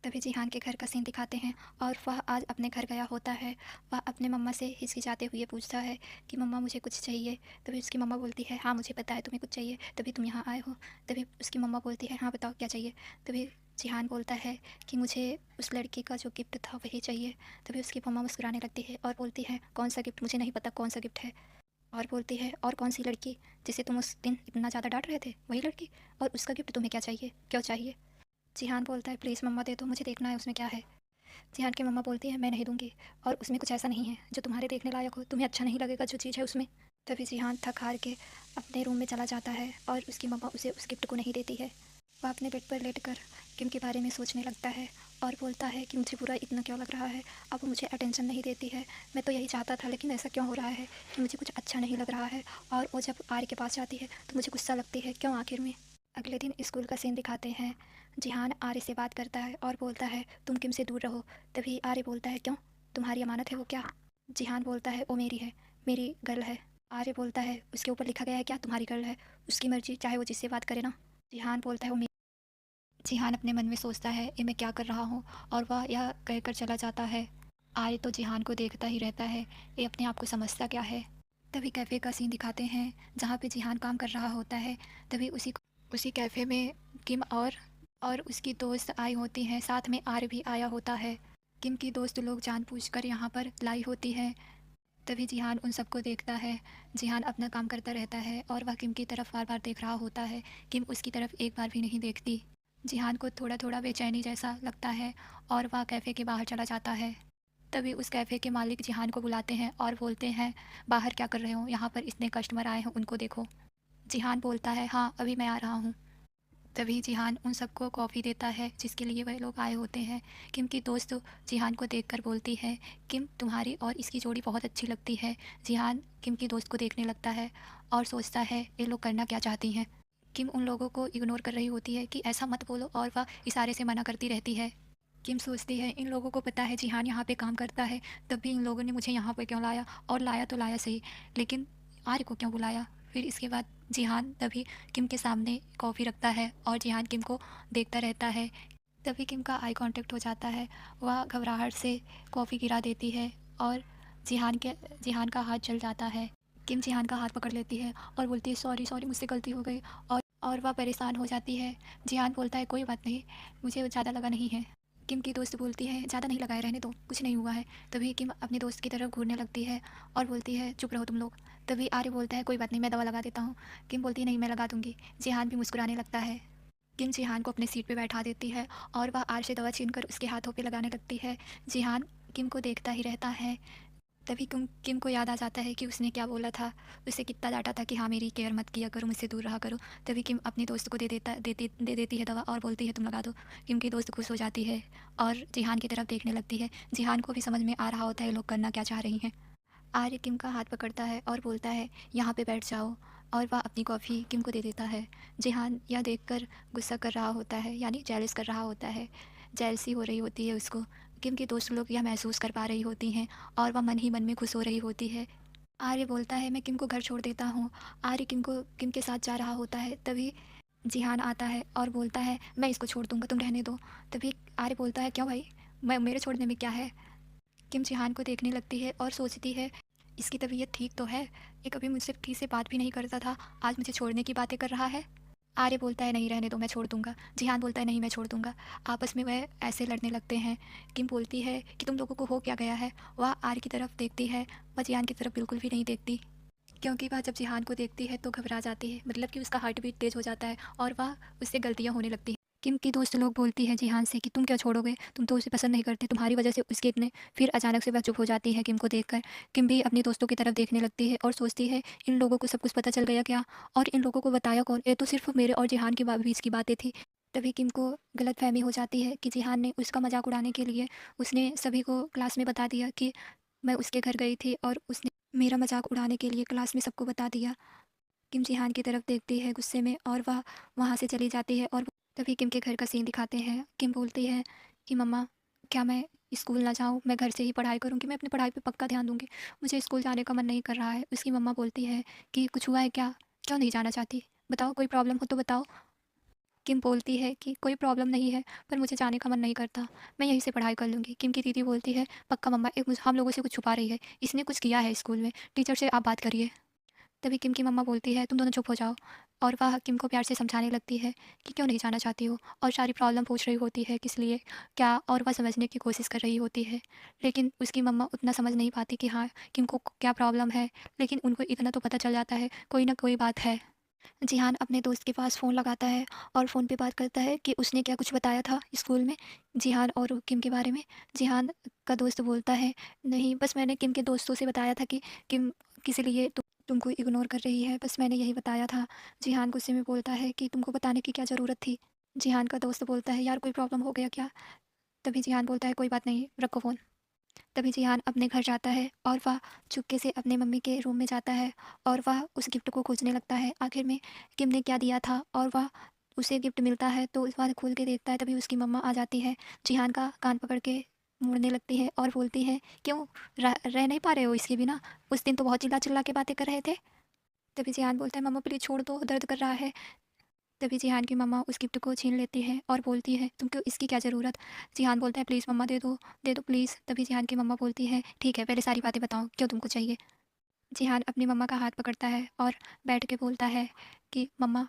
तभी जिहान के घर का सीन दिखाते हैं और वह आज अपने घर गया होता है। वह अपने मम्मा से हिचकिचाते हुए पूछता है कि मम्मा मुझे कुछ चाहिए। तभी उसकी मम्मा बोलती है हाँ मुझे पता है तुम्हें कुछ चाहिए, तभी तुम यहाँ आए हो। तभी उसकी मम्मा बोलती है हाँ बताओ क्या चाहिए। तभी जिहान बोलता है कि मुझे उस लड़की का जो गिफ्ट था वही चाहिए। तभी उसकी मम्मा मुस्कुराने लगती है और बोलती है कौन सा गिफ्ट, मुझे नहीं पता कौन सा गिफ्ट है। और बोलती है और कौन सी लड़की जिसे तुम उस दिन इतना ज़्यादा डांट रहे थे, वही लड़की, और उसका गिफ्ट तुम्हें क्या चाहिए, क्यों चाहिए। जिहान बोलता है प्लीज़ मम्मा दे दो, मुझे देखना है उसमें क्या है। जिहान की मम्मा बोलती है मैं नहीं दूंगी, और उसमें कुछ ऐसा नहीं है जो तुम्हारे देखने लायक हो, तुम्हें अच्छा नहीं लगेगा जो चीज़ है उसमें। तभी जिहान थक हार के अपने रूम में चला जाता है और उसकी मम्मा उसे उस गिफ्ट को नहीं देती है। वह अपने बेड पर लेट कर किम के बारे में सोचने लगता है और बोलता है कि मुझे बुरा इतना क्यों लग रहा है, अब वो मुझे अटेंशन नहीं देती है। मैं तो यही चाहता था लेकिन ऐसा क्यों हो रहा है कि मुझे कुछ अच्छा नहीं लग रहा है। और वो जब आर्य के पास जाती है तो मुझे गुस्सा लगती है, क्यों आखिर में। अगले दिन स्कूल का सीन दिखाते हैं। जिहान आर्य से बात करता है और बोलता है तुम किम से दूर रहो। तभी आर्य बोलता है क्यों, तुम्हारी अमानत है वो क्या। जिहान बोलता है वो मेरी है, मेरी गर्ल है। आर्य बोलता है उसके ऊपर लिखा गया है क्या तुम्हारी गर्ल है, उसकी मर्जी, चाहे वो जिससे बात करे ना। जिहान बोलता है वो मेरी। जिहान अपने मन में सोचता है ये मैं क्या कर रहा हूँ, और वह यह कहकर चला जाता है। आर्य तो जिहान को देखता ही रहता है, ये अपने आप को समझता क्या है। तभी कैफ़े का सीन दिखाते हैं जहाँ पे जिहान काम कर रहा होता है। तभी उसी कैफ़े में किम और उसकी दोस्त आई होती हैं, साथ में आर्य भी आया होता है। किम की दोस्त लोग जानबूझकर यहाँ पर लाई होती है। तभी जिहान उन सबको देखता है। जिहान अपना काम करता रहता है और वह किम की तरफ बार बार देख रहा होता है। किम उसकी तरफ एक बार भी नहीं देखती। जिहान को थोड़ा थोड़ा बेचैनी जैसा लगता है और वह कैफ़े के बाहर चला जाता है। तभी उस कैफ़े के मालिक जिहान को बुलाते हैं और बोलते हैं बाहर क्या कर रहे हो, यहाँ पर इतने कस्टमर आए हैं उनको देखो। जिहान बोलता है हाँ अभी मैं आ रहा हूँ। तभी जिहान उन सबको कॉफ़ी देता है जिसके लिए वह लोग आए होते हैं। किम की दोस्त जिहान को देखकर बोलती है किम तुम्हारी और इसकी जोड़ी बहुत अच्छी लगती है। जिहान किम की दोस्त को देखने लगता है और सोचता है ये लोग करना क्या चाहती हैं। किम उन लोगों को इग्नोर कर रही होती है कि ऐसा मत बोलो, और वह इशारे से मना करती रहती है। किम सोचती है इन लोगों को पता है जिहान यहाँ पे काम करता है, तब भी इन लोगों ने मुझे यहाँ पे क्यों लाया, और लाया तो लाया सही, लेकिन आर्य को क्यों बुलाया। फिर इसके बाद जिहान तभी किम के सामने कॉफ़ी रखता है और जिहान किम को देखता रहता है। तभी किम का आई कांटेक्ट हो जाता है। वह घबराहट से कॉफ़ी गिरा देती है और जिहान का हाथ जल जाता है। किम जिहान का हाथ पकड़ लेती है और बोलती है सॉरी सॉरी मुझसे गलती हो गई, और वह परेशान हो जाती है। जिहान बोलता है कोई बात नहीं, मुझे ज़्यादा लगा नहीं है। किम की दोस्त बोलती है ज़्यादा नहीं लगाए, रहने दो, कुछ नहीं हुआ है। तभी किम अपने दोस्त की तरफ घूरने लगती है और बोलती है चुप रहो तुम लोग। तभी आर्य बोलता है कोई बात नहीं मैं दवा लगा देता हूँ। किम बोलती है नहीं मैं लगा दूंगी। जिहान भी मुस्कुराने लगता है। किम जिहान को अपने सीट पे बैठा देती है और वह आर्य से दवा छीनकर उसके हाथों पे लगाने लगती है। जिहान किम को देखता ही रहता है। तभी किम किम को याद आ जाता है कि उसने क्या बोला था, उसे कितना डांटा था कि हाँ मेरी केयर मत किया करो, मुझसे दूर रहा करो। तभी किम अपनी दोस्त को दे देती है दवा और बोलती है तुम लगा दो। किम की दोस्त खुश हो जाती है और जिहान की तरफ देखने लगती है। जिहान को भी समझ में आ रहा होता है लोग करना क्या चाह रही हैं। आर्य किम का हाथ पकड़ता है और बोलता है यहाँ पे बैठ जाओ, और वह अपनी कॉफ़ी किम को दे देता है। जिहान यह देखकर गुस्सा कर रहा होता है, यानी जेलस कर रहा होता है, जेलसी हो रही होती है उसको। किम के दोस्त लोग यह महसूस कर पा रही होती हैं और वह मन ही मन में खुश हो रही होती है। आर्य बोलता है मैं किम को घर छोड़ देता हूँ। आर्य किम के साथ जा रहा होता है। तभी जिहान आता है और बोलता है मैं इसको छोड़ दूंगा तुम रहने दो। तभी आर्य बोलता है क्यों भाई, मैं मेरे छोड़ने में क्या है। किम जिहान को देखने लगती है और सोचती है इसकी तबीयत ठीक तो है, ये कभी मुझसे ठीक से बात भी नहीं करता था, आज मुझे छोड़ने की बातें कर रहा है। आर्य बोलता है नहीं रहने दो मैं छोड़ दूंगा। जिहान बोलता है नहीं मैं छोड़ दूंगा। आपस में वह ऐसे लड़ने लगते हैं। किम बोलती है कि तुम लोगों को हो क्या गया है। वह आर्य की तरफ देखती है, वह जिहान की तरफ बिल्कुल भी नहीं देखती, क्योंकि वह जब जिहान को देखती है तो घबरा जाती है, मतलब कि उसका हार्ट बीट तेज़ हो जाता है और वह उससे गलतियाँ होने लगती हैं। किम की दोस्त लोग बोलती है जिहान से कि तुम क्या छोड़ोगे, तुम तो उसे पसंद नहीं करते, तुम्हारी वजह से उसके इतने। फिर अचानक से वह चुप हो जाती है किम को देखकर। किम भी अपनी दोस्तों की तरफ देखने लगती है और सोचती है इन लोगों को सब कुछ पता चल गया क्या, और इन लोगों को बताया कौन, ये तो सिर्फ मेरे और जिहान के बीच की बातें थी। तभी किम को गलतफहमी हो जाती है कि जिहान ने उसका मजाक उड़ाने के लिए उसने सभी को क्लास में बता दिया कि मैं उसके घर गई थी, और उसने मेरा मजाक उड़ाने के लिए क्लास में सबको बता दिया। किम जिहान की तरफ देखती है गुस्से में और वह वहाँ से चली जाती है। और तभी किम के घर का सीन दिखाते हैं। किम बोलती है कि मम्मा क्या मैं स्कूल ना जाऊँ, मैं घर से ही पढ़ाई करूँगी, मैं अपनी पढ़ाई पे पक्का ध्यान दूँगी, मुझे स्कूल जाने का मन नहीं कर रहा है। उसकी मम्मा बोलती है कि कुछ हुआ है क्या, क्यों नहीं जाना चाहती, बताओ कोई प्रॉब्लम हो तो बताओ। किम बोलती है कि कोई प्रॉब्लम नहीं है, पर मुझे जाने का मन नहीं करता, मैं यहीं से पढ़ाई कर लूँगी। किम की दीदी बोलती है, पक्का मम्मा हम लोगों से कुछ छुपा रही है, इसने कुछ किया है स्कूल में, टीचर से आप बात करिए। तभी किम की मम्मा बोलती है, तुम दोनों चुप हो जाओ। और वह किम को प्यार से समझाने लगती है कि क्यों नहीं जाना चाहती हो, और सारी प्रॉब्लम पूछ रही होती है किस लिए, क्या, और वह समझने की कोशिश कर रही होती है। लेकिन उसकी मम्मा उतना समझ नहीं पाती कि हाँ, किम को क्या प्रॉब्लम है। लेकिन उनको इतना तो पता चल जाता है, कोई ना कोई बात है। जिहान अपने दोस्त के पास फ़ोन लगाता है और फ़ोन पे बात करता है कि उसने क्या कुछ बताया था स्कूल में जिहान और किम के बारे में। जिहान का दोस्त बोलता है, नहीं बस मैंने किम के दोस्तों से बताया था कि किम किसी लिए तुमको इग्नोर कर रही है, बस मैंने यही बताया था। जिहान गुस्से में बोलता है कि तुमको बताने की क्या ज़रूरत थी। जिहान का दोस्त बोलता है, यार कोई प्रॉब्लम हो गया क्या। तभी जिहान बोलता है, कोई बात नहीं, रखो फ़ोन। तभी जिहान अपने घर जाता है और वह चुपके से अपने मम्मी के रूम में जाता है और वह उस गिफ्ट को खोजने लगता है। आखिर में किम ने क्या दिया था और वह उसे गिफ्ट मिलता है तो वह खोल के देखता है। तभी उसकी मम्मा आ जाती है, जिहान का कान पकड़ के मुड़ने लगती है और बोलती है, क्यों रह नहीं पा रहे हो इसके बिना, उस दिन तो बहुत चिल्ला चिल्ला के बातें कर रहे थे। तभी जिहान बोलता है, मम्मा प्लीज़ छोड़ दो, दर्द कर रहा है। तभी जिहान की मम्मा उस गिफ्ट को छीन लेती है और बोलती है, तुमको इसकी क्या ज़रूरत। जिहान बोलता है, प्लीज़ मम्मा दे दो प्लीज़। तभी जिहान की मम्मा बोलती है, ठीक है पहले सारी बातें बताओ, क्यों तुमको चाहिए। जिहान अपनी मम्मा का हाथ पकड़ता है और बैठ के बोलता है कि मम्मा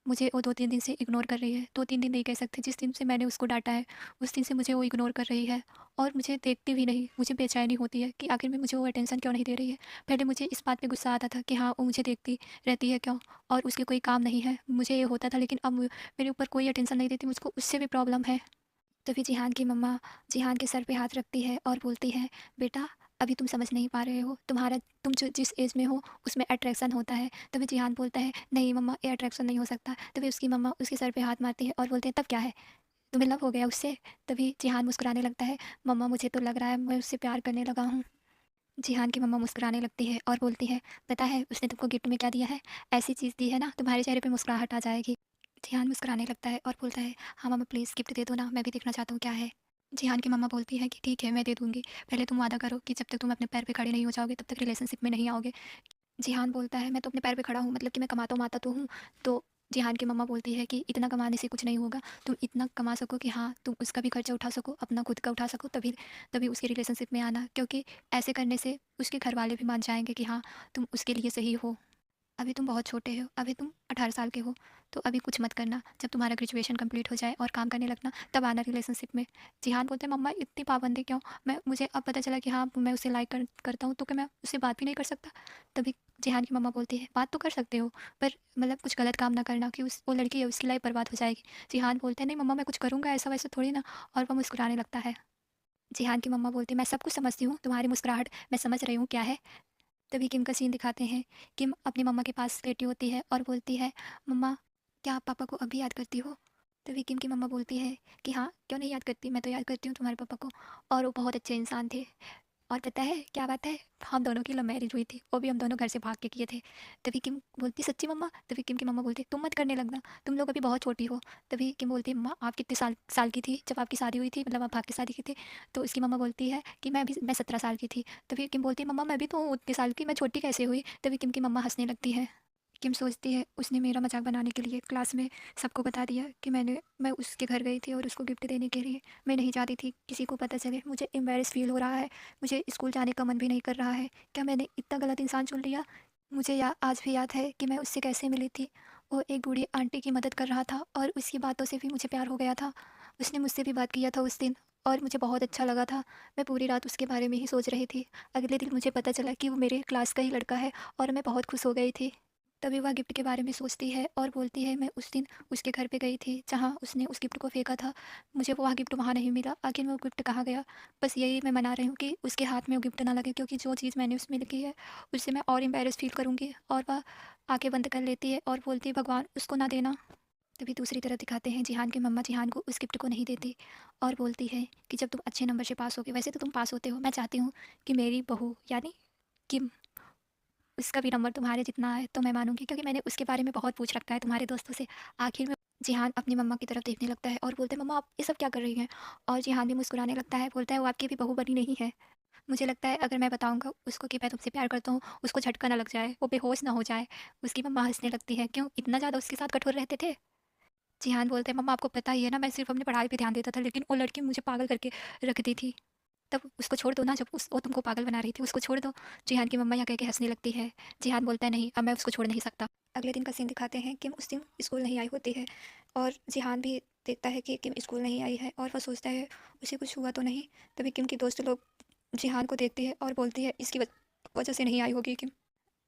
मुझे वो 2-3 दिन से इग्नोर कर रही है। 2-3 दिन नहीं कह सकते, जिस दिन से मैंने उसको डाँटा है, उस दिन से मुझे वो इग्नोर कर रही है और मुझे देखती भी नहीं। मुझे बेचैनी होती है कि आखिर में मुझे वो अटेंशन क्यों नहीं दे रही है। पहले मुझे इस बात पे गुस्सा आता था कि हाँ, वो मुझे देखती रहती है क्यों, और उसके कोई काम नहीं है, मुझे ये होता था। लेकिन अब मेरे ऊपर कोई अटेंशन नहीं देती, मुझको उससे भी प्रॉब्लम है। तभी जिहान की मम्मा जिहान के सर पे हाथ रखती है और बोलती है, बेटा अभी तुम समझ नहीं पा रहे हो, तुम जो जिस एज में हो उसमें अट्रैक्शन होता है। तभी जिहान बोलता है, नहीं मम्मा ये अट्रैक्शन नहीं हो सकता। तभी उसकी मम्मा उसके सर पे हाथ मारती है और बोलते हैं, तब क्या है, तुम्हें लव हो गया उससे। तभी जिहान मुस्कुराने लगता है, मम्मा मुझे तो लग रहा है मैं उससे प्यार करने लगा हूँ। जिहान की मम्मा मुस्कुराने लगती है और बोलती है, पता है उसने तुमको गिफ्ट में क्या दिया है, ऐसी चीज़ दी है ना तुम्हारे चेहरे पे मुस्कुराहट आ जाएगी। जिहान मुस्कुराने लगता है और बोलता है, हाँ मम्मा प्लीज़ गिफ्ट दे दो ना, मैं भी देखना चाहता हूँ क्या है। जिहान की मम्मा बोलती है कि ठीक है मैं दे दूँगी, पहले तुम वादा करो कि जब तक तुम अपने पैर पे खड़े नहीं हो जाओगे तब तक रिलेशनशिप में नहीं आओगे। जिहान बोलता है, मैं तो अपने पैर पे खड़ा हूँ, मतलब कि मैं कमाता माता तो हूँ। तो जिहान की मम्मा बोलती है कि इतना कमाने से कुछ नहीं होगा, तुम इतना कमा सको कि हाँ तुम उसका भी खर्चा उठा सको, अपना खुद का उठा सको, तभी तभी उसके रिलेशनशिप में आना, क्योंकि ऐसे करने से उसके घर वाले भी मान जाएंगे कि हाँ तुम उसके लिए सही हो। अभी तुम बहुत छोटे हो, अभी तुम 18 साल के हो, तो अभी कुछ मत करना, जब तुम्हारा ग्रेजुएशन कंप्लीट हो जाए और काम करने लगना तब आना रिलेशनशिप में। जिहान बोलते हैं, मम्मा इतनी पाबंदी क्यों, मैं मुझे अब पता चला कि हाँ मैं उसे करता हूँ, तो क्या मैं उससे बात भी नहीं कर सकता। तभी जिहान की मम्मा बोलती है, बात तो कर सकते हो, पर मतलब कुछ गलत काम ना करना कि उस वो लड़की है उसकी लाइफ बर्बाद हो जाएगी। जिहान बोलते हैं, नहीं मम्मा मैं कुछ करूँगा ऐसा वैसा थोड़ी ना, और वह मुस्कुराने लगता है। जिहान की मम्मा बोलती है, मैं सब कुछ समझती हूँ, तुम्हारी मुस्कुराहट मैं समझ रही हूँ क्या है। तभी किम का सीन दिखाते हैं। किम अपनी मम्मा के पास लेटी होती है और बोलती है, मम्मा क्या आप पापा को अभी याद करती हो। तभी किम की मम्मा बोलती है कि हाँ क्यों नहीं याद करती, मैं तो याद करती हूँ तुम्हारे पापा को, और वो बहुत अच्छे इंसान थे। और पता है क्या बात है, हम दोनों की लव मैरिज हुई थी, वो भी हम दोनों घर से भाग के किए थे। तभी किम बोलती, सच्ची मम्मा। तभी किम की मम्मा बोलती, तुम मत करने लगना, तुम लोग अभी बहुत छोटी हो। तभी किम बोलती, मम्मा आप कितने साल साल की थी जब आपकी शादी हुई थी, मतलब आप भाग के शादी की थी। तो उसकी मम्मा बोलती है कि मैं 17 साल की थी। तभी किम बोलती है, मम्मा मैं भी तो हूँ उतने साल की, मैं छोटी कैसे हुई। तभी किम की मम्मा हंसने लगती है। किम सोचती है, उसने मेरा मजाक बनाने के लिए क्लास में सबको बता दिया कि मैं उसके घर गई थी और उसको गिफ्ट देने के लिए। मैं नहीं चाहती थी किसी को पता चले, मुझे एम्बेरस फील हो रहा है, मुझे स्कूल जाने का मन भी नहीं कर रहा है। क्या मैंने इतना गलत इंसान चुन लिया। मुझे आज भी याद है कि मैं उससे कैसे मिली थी। वो एक बूढ़ी आंटी की मदद कर रहा था और उसकी बातों से भी मुझे प्यार हो गया था। उसने मुझसे भी बात किया था उस दिन और मुझे बहुत अच्छा लगा था। मैं पूरी रात उसके बारे में ही सोच रही थी। अगले दिन मुझे पता चला कि वो मेरे क्लास का ही लड़का है और मैं बहुत खुश हो गई थी। तभी वह गिफ्ट के बारे में सोचती है और बोलती है, मैं उस दिन उसके घर पे गई थी जहाँ उसने उस गिफ्ट को फेंका था। मुझे वो गिफ्ट वहाँ नहीं मिला, आखिर में वो गिफ्ट कहाँ गया। बस यही मैं मना रही हूँ कि उसके हाथ में वो गिफ्ट ना लगे, क्योंकि जो चीज़ मैंने उसमें लिखी है उससे मैं और एम्बेरस फील करूँगी। और वह आंखें बंद कर लेती है और बोलती है, भगवान उसको ना देना। तभी दूसरी तरफ दिखाते हैं, जिहान की मम्मा जिहान को उस गिफ्ट को नहीं देती और बोलती है कि जब तुम अच्छे नंबर से पास होगे, वैसे तो तुम पास होते हो, मैं चाहती हूँ कि मेरी बहू यानी कि उसका भी नंबर तुम्हारे जितना है तो मैं मानूँगी, क्योंकि मैंने उसके बारे में बहुत पूछ रखा है तुम्हारे दोस्तों से। आखिर में जिहान अपनी मम्मा की तरफ देखने लगता है और बोलते हैं, मम्मा आप ये सब क्या कर रही हैं। और जिहान भी मुस्कुराने लगता है, बोलता है, वो आपकी भी बहू बनी नहीं है। मुझे लगता है अगर मैं बताऊंगा उसको कि मैं तुमसे प्यार करता हूँ, उसको झटका ना लग जाए, वो बेहोश ना हो जाए। उसकी मम्मा हंसने लगती है, क्यों इतना ज़्यादा उसके साथ कठोर रहते थे। जिहान बोलते हैं, मम्मा आपको पता ही है ना, मैं सिर्फ़ अपनी पढ़ाई पे ध्यान देता था, लेकिन वो लड़की मुझे पागल करके रख दी थी। तब उसको छोड़ दो ना, जब वो तुमको पागल बना रही थी, उसको छोड़ दो। जिहान की मम्मा यहाँ कह के हँसने लगती है। जिहान बोलता है, नहीं अब मैं उसको छोड़ नहीं सकता। अगले दिन का सीन दिखाते हैं, किम उस दिन स्कूल नहीं आई होती है और जिहान भी देखता है कि किम स्कूल नहीं आई है और वह सोचता है उसे कुछ हुआ तो नहीं। तभी किम की दोस्त लोग जिहान को देखती है और बोलती है, इसकी वजह से नहीं आई होगी किम।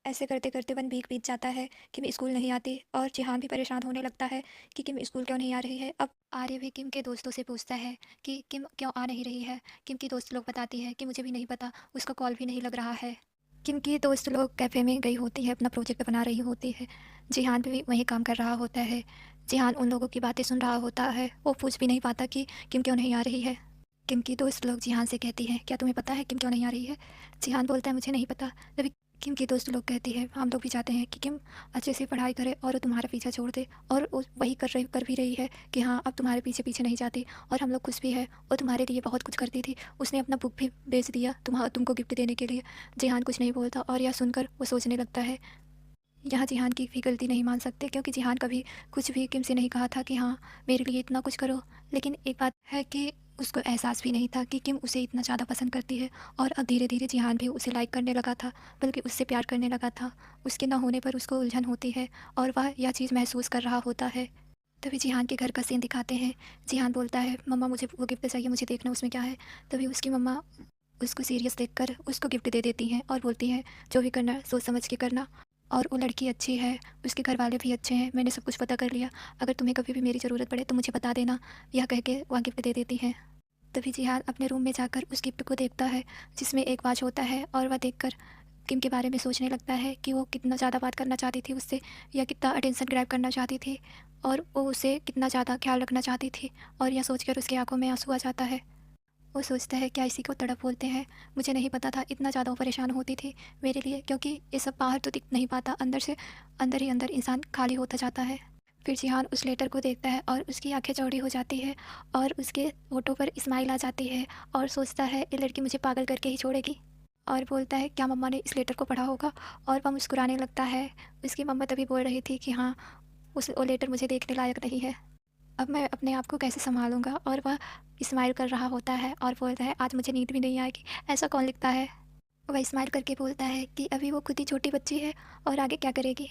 ऐसे करते करते 1 वीक बीत जाता है, किम स्कूल नहीं आती और जिहान भी परेशान होने लगता है कि किम स्कूल क्यों नहीं आ रही है। अब आर्य भी किम के दोस्तों से पूछता है कि किम क्यों आ नहीं रही है। किम की दोस्त लोग बताती है कि मुझे भी नहीं पता, उसका कॉल भी नहीं लग रहा है। किम की दोस्त लोग कैफ़े में गई होती है, अपना प्रोजेक्ट बना रही होती है। जिहान भी वहीं काम कर रहा होता है। जिहान उन लोगों की बातें सुन रहा होता है, वो पूछ भी नहीं पाता कि किम क्यों नहीं आ रही है। किम की दोस्त लोग जिहान से कहती हैं, क्या तुम्हें पता है किम क्यों नहीं आ रही है? जिहान बोलता है, मुझे नहीं पता। तभी किम की दोस्त लोग कहती है, हम लोग भी चाहते हैं कि किम अच्छे से पढ़ाई करे और वो तुम्हारा पीछा छोड़ दे। और वो वही कर भी रही है कि हाँ अब तुम्हारे पीछे पीछे नहीं जाती और हम लोग खुश भी है। वो तुम्हारे लिए बहुत कुछ करती थी, उसने अपना बुक भी बेच दिया तुमको गिफ्ट देने के लिए। जिहान कुछ नहीं बोलता और यह सुनकर वो सोचने लगता है, यहाँ जिहान की भी गलती नहीं मान सकते, क्योंकि जिहान कभी कुछ भी किम से नहीं कहा था कि हाँ मेरे लिए इतना कुछ करो। लेकिन एक बात है कि उसको एहसास भी नहीं था कि किम उसे इतना ज़्यादा पसंद करती है और अब धीरे धीरे जिहान भी उसे लाइक करने लगा था, बल्कि उससे प्यार करने लगा था। उसके ना होने पर उसको उलझन होती है और वह यह चीज़ महसूस कर रहा होता है। तभी जिहान के घर का सीन दिखाते हैं। जिहान बोलता है, मम्मा मुझे वो गिफ्ट चाहिए, मुझे देखना उसमें क्या है। तभी उसकी मम्मा उसको सीरियस देखकर उसको गिफ्ट दे देती हैं और बोलती हैं, जो भी करना है सोच समझ के करना। और वो लड़की अच्छी है, उसके घर वाले भी अच्छे हैं, मैंने सब कुछ पता कर लिया, अगर तुम्हें कभी भी मेरी ज़रूरत पड़े तो मुझे बता देना। यह कह के वह गिफ्ट दे देती हैं। तभी जिहान अपने रूम में जाकर उस गिफ्ट को देखता है, जिसमें एक वॉच होता है, और वह देखकर किम के बारे में सोचने लगता है कि वो कितना ज़्यादा बात करना चाहती थी उससे, या कितना अटेंशन ग्रैब करना चाहती थी, और वो उसे कितना ज़्यादा ख्याल रखना चाहती थी। और यह सोचकर उसकी आंखों में आंसू आ जाता है। वो सोचता है, क्या इसी को तड़प बोलते हैं? मुझे नहीं पता था इतना ज़्यादा वो परेशान होती थी मेरे लिए, क्योंकि ये सब बाहर तो दिख नहीं पाता, अंदर से अंदर ही अंदर इंसान खाली होता जाता है। फिर जिहान उस लेटर को देखता है और उसकी आंखें चौड़ी हो जाती है और उसके होठों पर स्माइल आ जाती है और सोचता है, ये लड़की मुझे पागल करके ही छोड़ेगी। और बोलता है, क्या मम्मा ने इस लेटर को पढ़ा होगा? और वह मुस्कुराने लगता है। उसकी मम्मा तभी बोल रही थी कि हाँ, उस वो लेटर मुझे देखने लायक नहीं है, अब मैं अपने आप को कैसे सँभालूँगा? और वह स्माइल कर रहा होता है और बोलता है, आज मुझे नींद भी नहीं आएगी, ऐसा कौन लिखता है? वह स्माइल करके बोलता है कि अभी वो खुद ही छोटी बच्ची है और आगे क्या करेगी?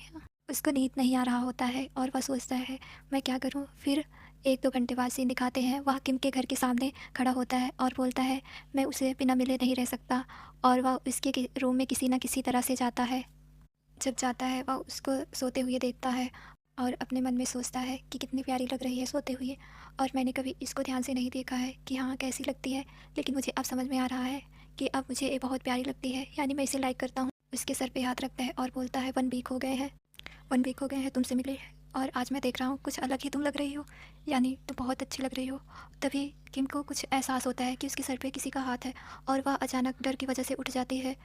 उसको नींद नहीं आ रहा होता है और वह सोचता है, मैं क्या करूँ? फिर 1-2 घंटे बाद सीन दिखाते हैं, वह किम के घर के सामने खड़ा होता है और बोलता है, मैं उसे बिना मिले नहीं रह सकता। और वह उसके रूम में किसी न किसी तरह से जाता है। जब जाता है वह उसको सोते हुए देखता है और अपने मन में सोचता है कि कितनी प्यारी लग रही है सोते हुए, और मैंने कभी इसको ध्यान से नहीं देखा है कि हाँ कैसी लगती है, लेकिन मुझे अब समझ में आ रहा है कि अब मुझे ये बहुत प्यारी लगती है, यानी मैं इसे लाइक करता हूँ। उसके सर पे हाथ रखता है और बोलता है, 1 वीक हो गए हैं, 1 वीक हो गए हैं तुमसे मिले, और आज मैं देख रहा हूँ कुछ अलग ही तुम लग रही हो, यानी तुम बहुत अच्छी लग रही हो। तभी किम को कुछ एहसास होता है कि उसके सर पे किसी का हाथ है और वह अचानक डर की वजह से उठ जाती है।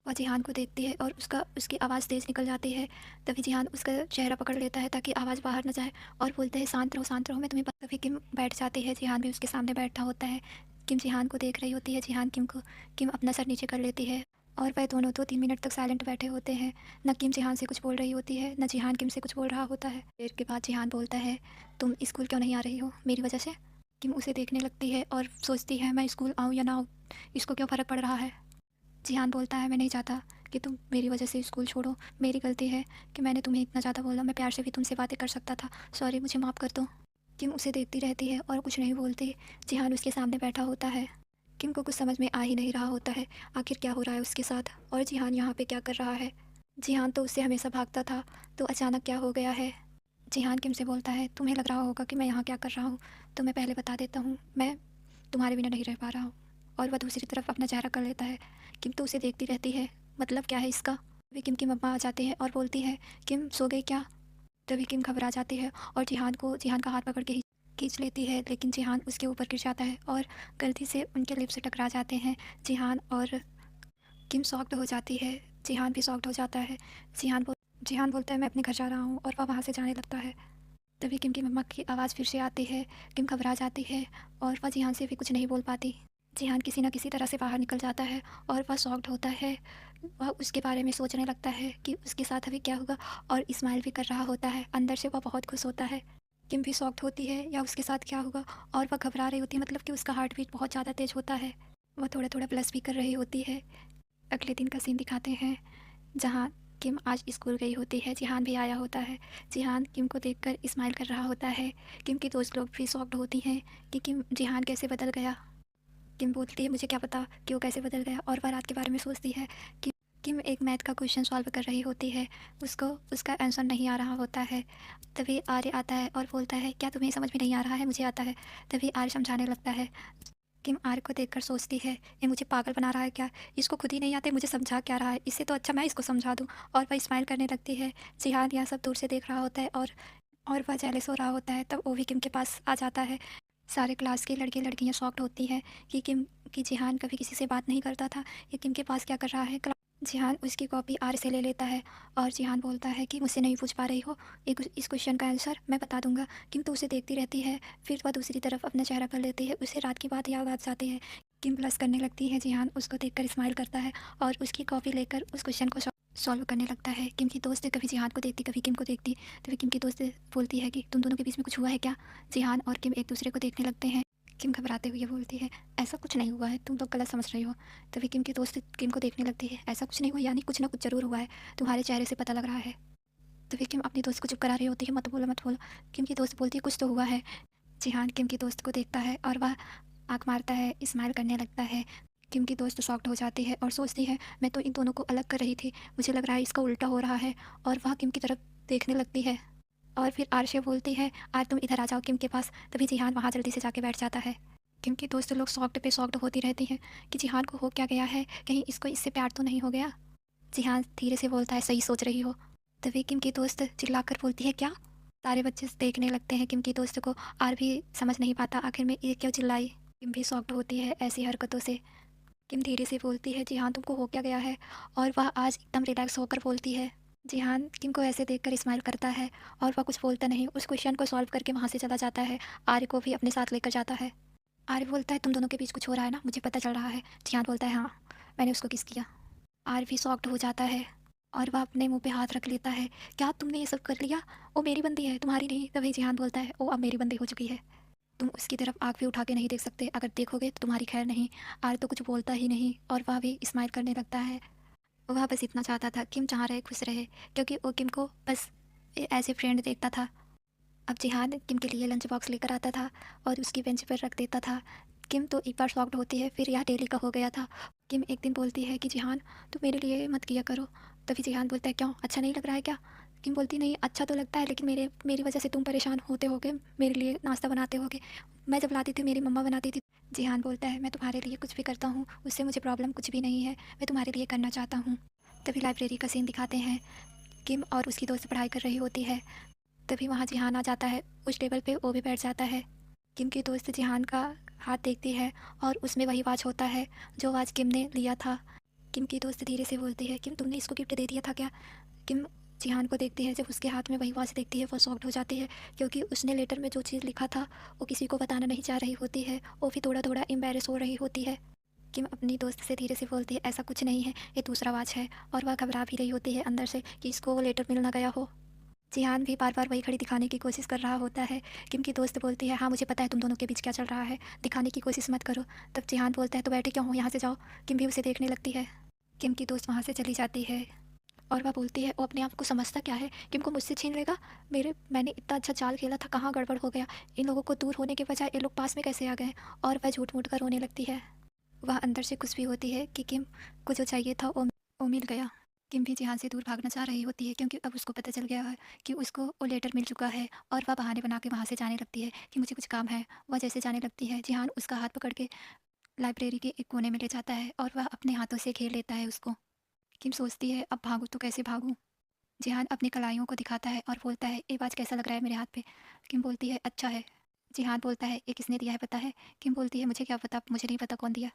वह जिहान को देखती है और उसकी आवाज़ तेज़ निकल जाती है। तभी जिहान उसका चेहरा पकड़ लेता है ताकि आवाज़ बाहर न जाए और बोलते हैं, शांत रहो, मैं तुम्हें तभी किम बैठ जाती है, जिहान भी उसके सामने बैठा होता है। किम जिहान को देख रही होती है, जिहान किम को। किम अपना सर नीचे कर लेती है और वह दोनों 2-3 मिनट तक साइलेंट बैठे होते हैं। न किम जिहान से कुछ बोल रही होती है, न जिहान किम से कुछ बोल रहा होता है। देर के बाद जिहान बोलता है, तुम स्कूल क्यों नहीं आ रही हो मेरी वजह से? किम उसे देखने लगती है और सोचती है, मैं स्कूल आऊँ या ना आऊँ, इसको क्यों फ़र्क पड़ रहा है? जिहान बोलता है, मैं नहीं चाहता कि तुम मेरी वजह से स्कूल छोड़ो, मेरी गलती है कि मैंने तुम्हें इतना ज़्यादा बोला, मैं प्यार से भी तुमसे बातें कर सकता था, सॉरी मुझे माफ़ कर दो। किम उसे देखती रहती है और कुछ नहीं बोलती। जिहान उसके सामने बैठा होता है। किम को कुछ समझ में आ ही नहीं रहा होता है, आखिर क्या हो रहा है उसके साथ और जिहान यहाँ पे क्या कर रहा है। जिहान तो उससे हमेशा भागता था, तो अचानक क्या हो गया है? जिहान किम से बोलता है, तुम्हें लग रहा होगा कि मैं यहाँ क्या कर रहा हूँ, तो मैं पहले बता देता हूँ, मैं तुम्हारे बिना नहीं रह पा रहा हूँ। और वह दूसरी तरफ अपना चेहरा कर लेता है। किम तो उसे देखती रहती है, मतलब क्या है इसका? तभी किम की मम्मा आ जाती है और बोलती है, किम सो गई क्या? तभी किम घबरा जाती है और जिहान का हाथ पकड़ के खींच लेती है, लेकिन जिहान उसके ऊपर गिर जाता है और गलती से उनके लिप्स से टकरा जाते हैं। जिहान और किम शॉक्ड हो जाती है, जिहान भी शॉक्ड हो जाता है। जिहान बोलता है, मैं अपने घर जा रहा हूँ, और वह वहाँ से जाने लगता है। तभी किम की मम्मा की आवाज़ फिर से आती है। किम घबरा जाती है और वह जिहान से भी कुछ नहीं बोल पाती। जिहान किसी न किसी तरह से बाहर निकल जाता है और वह शॉक्ड होता है। वह उसके बारे में सोचने लगता है कि उसके साथ अभी क्या होगा, और स्माइल भी कर रहा होता है। अंदर से वह बहुत खुश होता है। किम भी शॉक्ड होती है या उसके साथ क्या होगा, और वह घबरा रही होती है, मतलब कि उसका हार्ट बीट बहुत ज़्यादा तेज़ होता है। वह थोड़ा थोड़ा प्लस भी कर रही होती है। अगले दिन का सीन दिखाते हैं, जहाँ किम आज स्कूल गई होती है। जिहान भी आया होता है। जिहान किम को देखकर स्माइल कर रहा होता है। किम की दोस्त लोग भी शॉक्ड होती हैं कि किम जिहान कैसे बदल गया। किम बोलती है मुझे क्या पता कि वो कैसे बदल गया, और वह रात के बारे में सोचती है कि किम एक मैथ का क्वेश्चन सॉल्व कर रही होती है। उसको उसका आंसर नहीं आ रहा होता है। तभी आर्य आता है और बोलता है क्या तुम्हें समझ में नहीं आ रहा है, मुझे आता है। तभी आर्य समझाने लगता है। किम आर्य को देखकर सोचती है ये मुझे पागल बना रहा है क्या, इसको खुद ही नहीं आते मुझे समझा क्या रहा है, इससे तो अच्छा मैं इसको समझा दूँ। और वह स्माइल करने लगती है। जिहान यह सब दूर से देख रहा होता है, और वह जेलस हो रहा होता है। तब वो भी किम के पास आ जाता है। सारे क्लास के लड़के लड़कियां शॉक्ड होती है कि किम कि जिहान कभी किसी से बात नहीं करता था, ये किम के पास क्या कर रहा है। जिहान उसकी कॉपी आर से ले लेता है, और जिहान बोलता है कि मुझसे नहीं पूछ पा रही हो, एक इस क्वेश्चन का आंसर मैं बता दूंगा। किम तो उसे देखती रहती है। फिर वह दूसरी तरफ अपना चेहरा कर लेती है। उसे रात की बात याद आ जाती है। किम प्लस करने लगती है। जिहान उसको देखकर स्माइल करता है और उसकी कॉपी लेकर उस क्वेश्चन को सॉल्व करने लगता है। किम की दोस्त कभी जिहान को देखती कभी किम को देखती। तभी किम की दोस्त बोलती है कि तुम दोनों के बीच में कुछ हुआ है क्या। जिहान और किम एक दूसरे को देखने लगते हैं। किम घबराते हुए बोलती है ऐसा कुछ नहीं हुआ है, तुम लोग गलत समझ रही हो। तभी किम की दोस्त किम को देखने लगती है। ऐसा कुछ नहीं हुआ, यानी कुछ ना कुछ ज़रूर हुआ है, तुम्हारे चेहरे से पता लग रहा है। तभी किम अपनी दोस्त को चुप करा रही होती है, मत बोलो मत बोलो। किम की दोस्त बोलती है कुछ तो हुआ है। जिहान किम की दोस्त को देखता है और वह आँख मारता है, स्माइल करने लगता है। किम की दोस्त शॉक्ड हो जाती है और सोचती है मैं तो इन दोनों को अलग कर रही थी, मुझे लग रहा है इसका उल्टा हो रहा है। और वह किम की तरफ देखने लगती है। और फिर आरशे बोलती है आज तुम इधर आ जाओ किम के पास। तभी जिहान वहाँ जल्दी से जाके बैठ जाता है। किम की दोस्त लोग शॉक्ड पे शॉक्ड होती रहती हैं कि जिहान को हो क्या गया है, कहीं इसको इससे प्यार तो नहीं हो गया। जिहान धीरे से बोलता है सही सोच रही हो। तभी किम की दोस्त चिल्लाकर बोलती है क्या। सारे बच्चे देखने लगते हैं किम की दोस्त को, और भी समझ नहीं पाता आखिर में ये क्यों चिल्लाई। किम भी शॉक्ड होती है ऐसी हरकतों से। किम धीरे से बोलती है जिहान तुमको हो क्या गया है, और वह आज एकदम रिलैक्स होकर बोलती है। जिहान किम को ऐसे देखकर स्माइल करता है, और वह कुछ बोलता नहीं, उस क्वेश्चन को सॉल्व करके वहाँ से चला जाता है। आर्य को भी अपने साथ लेकर जाता है। आर्य बोलता है तुम दोनों के बीच कुछ हो रहा है ना, मुझे पता चल रहा है। जिहान बोलता है हाँ, मैंने उसको किस किया। आर्य भी शॉक्ड हो जाता है, और वह अपने मुंह पे हाथ रख लेता है। क्या तुमने ये सब कर लिया, वो मेरी बंदी है तुम्हारी नहीं। तभी जिहान बोलता है वो अब मेरी बंदी हो चुकी है, तुम उसकी तरफ आँख भी उठा के नहीं देख सकते, अगर देखोगे तो तुम्हारी खैर नहीं। आर्य तो कुछ बोलता ही नहीं, और वह भी स्माइल करने लगता है। वह बस इतना चाहता था किम जहाँ रहे खुश रहे, क्योंकि वो किम को बस एज ए फ्रेंड देखता था। अब जिहान किम के लिए लंच बॉक्स लेकर आता था और उसकी बेंच पर रख देता था। किम तो एक बार शॉक्ड होती है, फिर यह डेली का हो गया था। किम एक दिन बोलती है कि जिहान तुम मेरे लिए मत किया करो। तभी जिहान बोलता है क्यों, अच्छा नहीं लग रहा है क्या। किम बोलती नहीं अच्छा तो लगता है, लेकिन मेरी वजह से तुम परेशान होते होगे, मेरे लिए नाश्ता बनाते होगे, मैं जब लाती थी मेरी मम्मा बनाती थी। जिहान बोलता है मैं तुम्हारे लिए कुछ भी करता हूँ, उससे मुझे प्रॉब्लम कुछ भी नहीं है, मैं तुम्हारे लिए करना चाहता हूँ। तभी लाइब्रेरी का सीन दिखाते हैं। किम और उसकी दोस्त पढ़ाई कर रही होती है। तभी वहाँ जिहान आ जाता है। उस टेबल पे वो भी बैठ जाता है। किम की दोस्त जिहान का हाथ देखती है, और उसमें वही वॉच होता है जो वॉच किम ने लिया था। किम की दोस्त धीरे से बोलती है किम तुमने इसको गिफ्ट दे दिया था क्या। किम जिहान को देखती है, जब उसके हाथ में वही वॉच देखती है वो शॉक्ड हो जाती है, क्योंकि उसने लेटर में जो चीज़ लिखा था वो किसी को बताना नहीं चाह रही होती है। वो भी थोड़ा थोड़ा एम्बेरस हो रही होती है। किम अपनी दोस्त से धीरे से बोलती है ऐसा कुछ नहीं है, ये दूसरा वॉच है। और वह घबरा भी रही होती है अंदर से कि इसको वो लेटर मिल ना गया हो। जिहान भी बार बार वही घड़ी दिखाने की कोशिश कर रहा होता है। किम की दोस्त बोलती है हाँ मुझे पता है तुम दोनों के बीच क्या चल रहा है, दिखाने की कोशिश मत करो। तब जिहान बोलता है तो बैठे क्यों हो, यहाँ से जाओ। किम भी उसे देखने लगती है। किम की दोस्त वहाँ से चली जाती है, और वह बोलती है वो अपने आप को समझता क्या है, किम को मुझसे छीन लेगा। मैंने इतना अच्छा चाल खेला था, कहाँ गड़बड़ हो गया। इन लोगों को दूर होने के बजाय ये लोग पास में कैसे आ गए। और वह झूठ मूठ कर रोने लगती है। वह अंदर से खुश भी होती है कि किम को जो चाहिए था वो मिल गया। किम भी जिहान से दूर भागना चाह रही होती है, क्योंकि अब उसको पता चल गया है कि उसको वो लेटर मिल चुका है। और वह बहाने बना के वहाँ से जाने लगती है कि मुझे कुछ काम है। वह जैसे जाने लगती है, जिहान उसका हाथ पकड़ के लाइब्रेरी के एक कोने में ले जाता है, और वह अपने हाथों से घेर लेता है उसको। किम सोचती है अब भागूँ तो कैसे भागूँ। जिहान अपनी कलाइयों को दिखाता है और बोलता है ये बाज कैसा लग रहा है मेरे हाथ पे। किम बोलती है अच्छा है। जिहान बोलता है ये किसने दिया है पता है। किम बोलती है मुझे क्या पता, मुझे नहीं पता कौन दिया।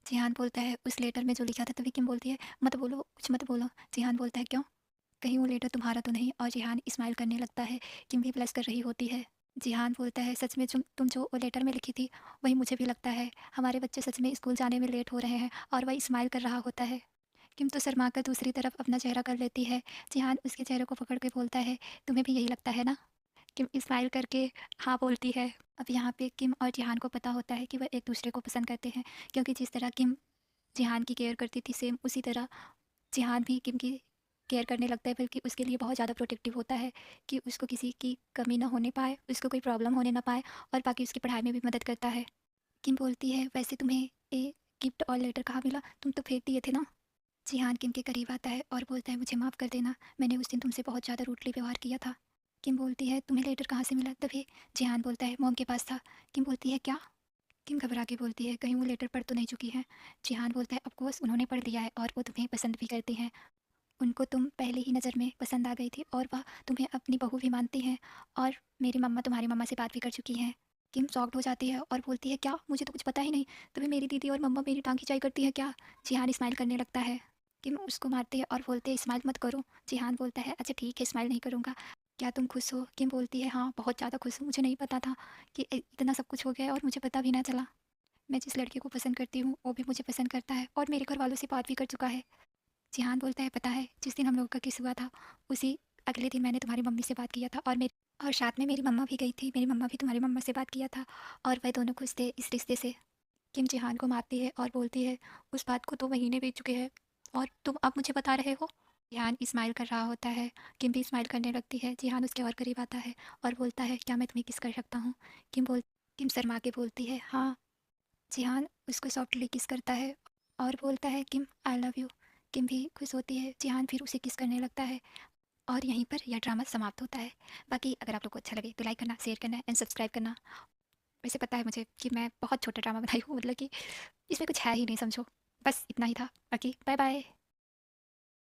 जिहान बोलता है उस लेटर में जो लिखा था। तभी किम बोलती है मत बोलो, कुछ मत बोलो। जिहान बोलता है क्यों, कहीं वो लेटर तुम्हारा तो नहीं। और जिहान स्माइल करने लगता है। किम भी प्लस कर रही होती है। जिहान बोलता है सच में तुम जो वो लेटर में लिखी थी वही मुझे भी लगता है, हमारे बच्चे सच में स्कूल जाने में लेट हो रहे हैं। और वह स्माइल कर रहा होता है। किम तो शर्मा कर दूसरी तरफ अपना चेहरा कर लेती है। जिहान उसके चेहरे को पकड़ के बोलता है तुम्हें भी यही लगता है ना। किम स्माइल करके हाँ बोलती है। अब यहाँ पे किम और जिहान को पता होता है कि वह एक दूसरे को पसंद करते हैं, क्योंकि जिस तरह किम जिहान की केयर करती थी सेम उसी तरह जिहान भी किम की केयर करने लगता है, बल्कि उसके लिए बहुत ज़्यादा प्रोटेक्टिव होता है कि उसको किसी की कमी ना होने पाए, उसको कोई प्रॉब्लम होने ना पाए, और बाकी उसकी पढ़ाई में भी मदद करता है। किम बोलती है, वैसे तुम्हें ये गिफ्ट और लेटर कहाँ मिला, तुम तो फेंक दिए थे ना। जिहान किम के करीब आता है और बोलता है, मुझे माफ़ कर देना, मैंने उस दिन तुमसे बहुत ज़्यादा रूडली व्यवहार किया था। किम बोलती है, तुम्हें लेटर कहाँ से मिला, तभी जिहान बोलता है, मॉम के पास था। किम बोलती है, क्या। किम घबरा के बोलती है, कहीं वो लेटर पढ़ तो नहीं चुकी है। जिहान बोलता है, ऑफकोर्स उन्होंने पढ़ लिया है और वो तुम्हें पसंद भी करती हैं, उनको तुम पहले ही नज़र में पसंद आ गई थी और वह तुम्हें अपनी बहू भी मानती हैं, और मेरी मम्मा तुम्हारी मम्मा से बात भी कर चुकी हैं। किम शॉक्ड हो जाती है और बोलती है, क्या, मुझे तो कुछ पता ही नहीं, तुम्हें मेरी दीदी और मम्मा मेरी टांग खिंचाई करती है क्या। जिहान स्माइल करने लगता है। किम उसको मारती है और बोलते हैं, स्माइल मत करो। जिहान बोलता है, अच्छा ठीक है, स्माइल नहीं करूँगा। क्या तुम खुश हो। किम बोलती है, हाँ बहुत ज़्यादा खुश हूँ, मुझे नहीं पता था कि इतना सब कुछ हो गया है और मुझे पता भी ना चला। मैं जिस लड़के को पसंद करती हूँ वो भी मुझे पसंद करता है और मेरे घर वालों से बात भी कर चुका है। जिहान बोलता है, पता है जिस दिन हम लोगों का किस हुआ था, उसी अगले दिन मैंने तुम्हारी मम्मी से बात किया था, और साथ में मेरी मम्मा भी गई थी, मेरी मम्मा भी तुम्हारी मम्मा से बात किया था, और वह दोनों खुश थे इस रिश्ते से। किम जिहान को मारती है और बोलती है, उस बात को 2 महीने बीत चुके हैं और तुम अब मुझे बता रहे हो। जिहान स्माइल कर रहा होता है। किम भी स्माइल करने लगती है। जिहान उसके और करीब आता है और बोलता है, क्या मैं तुम्हें किस कर सकता हूँ। किम बोल किम शर्मा के बोलती है, हाँ। जिहान उसको सॉफ्टली किस करता है और बोलता है, किम आई लव यू। किम भी खुश होती है। जिहान फिर उसे किस करने लगता है और यहीं पर यह ड्रामा समाप्त होता है। बाकी अगर आप लोग को अच्छा लगे तो लाइक करना, शेयर करना एंड सब्सक्राइब करना। वैसे पता है मुझे कि मैं बहुत छोटा ड्रामा बनाई हूँ, मतलब कि इसमें कुछ है ही नहीं, समझो। बस इतना ही था। बाकी बाय बाय।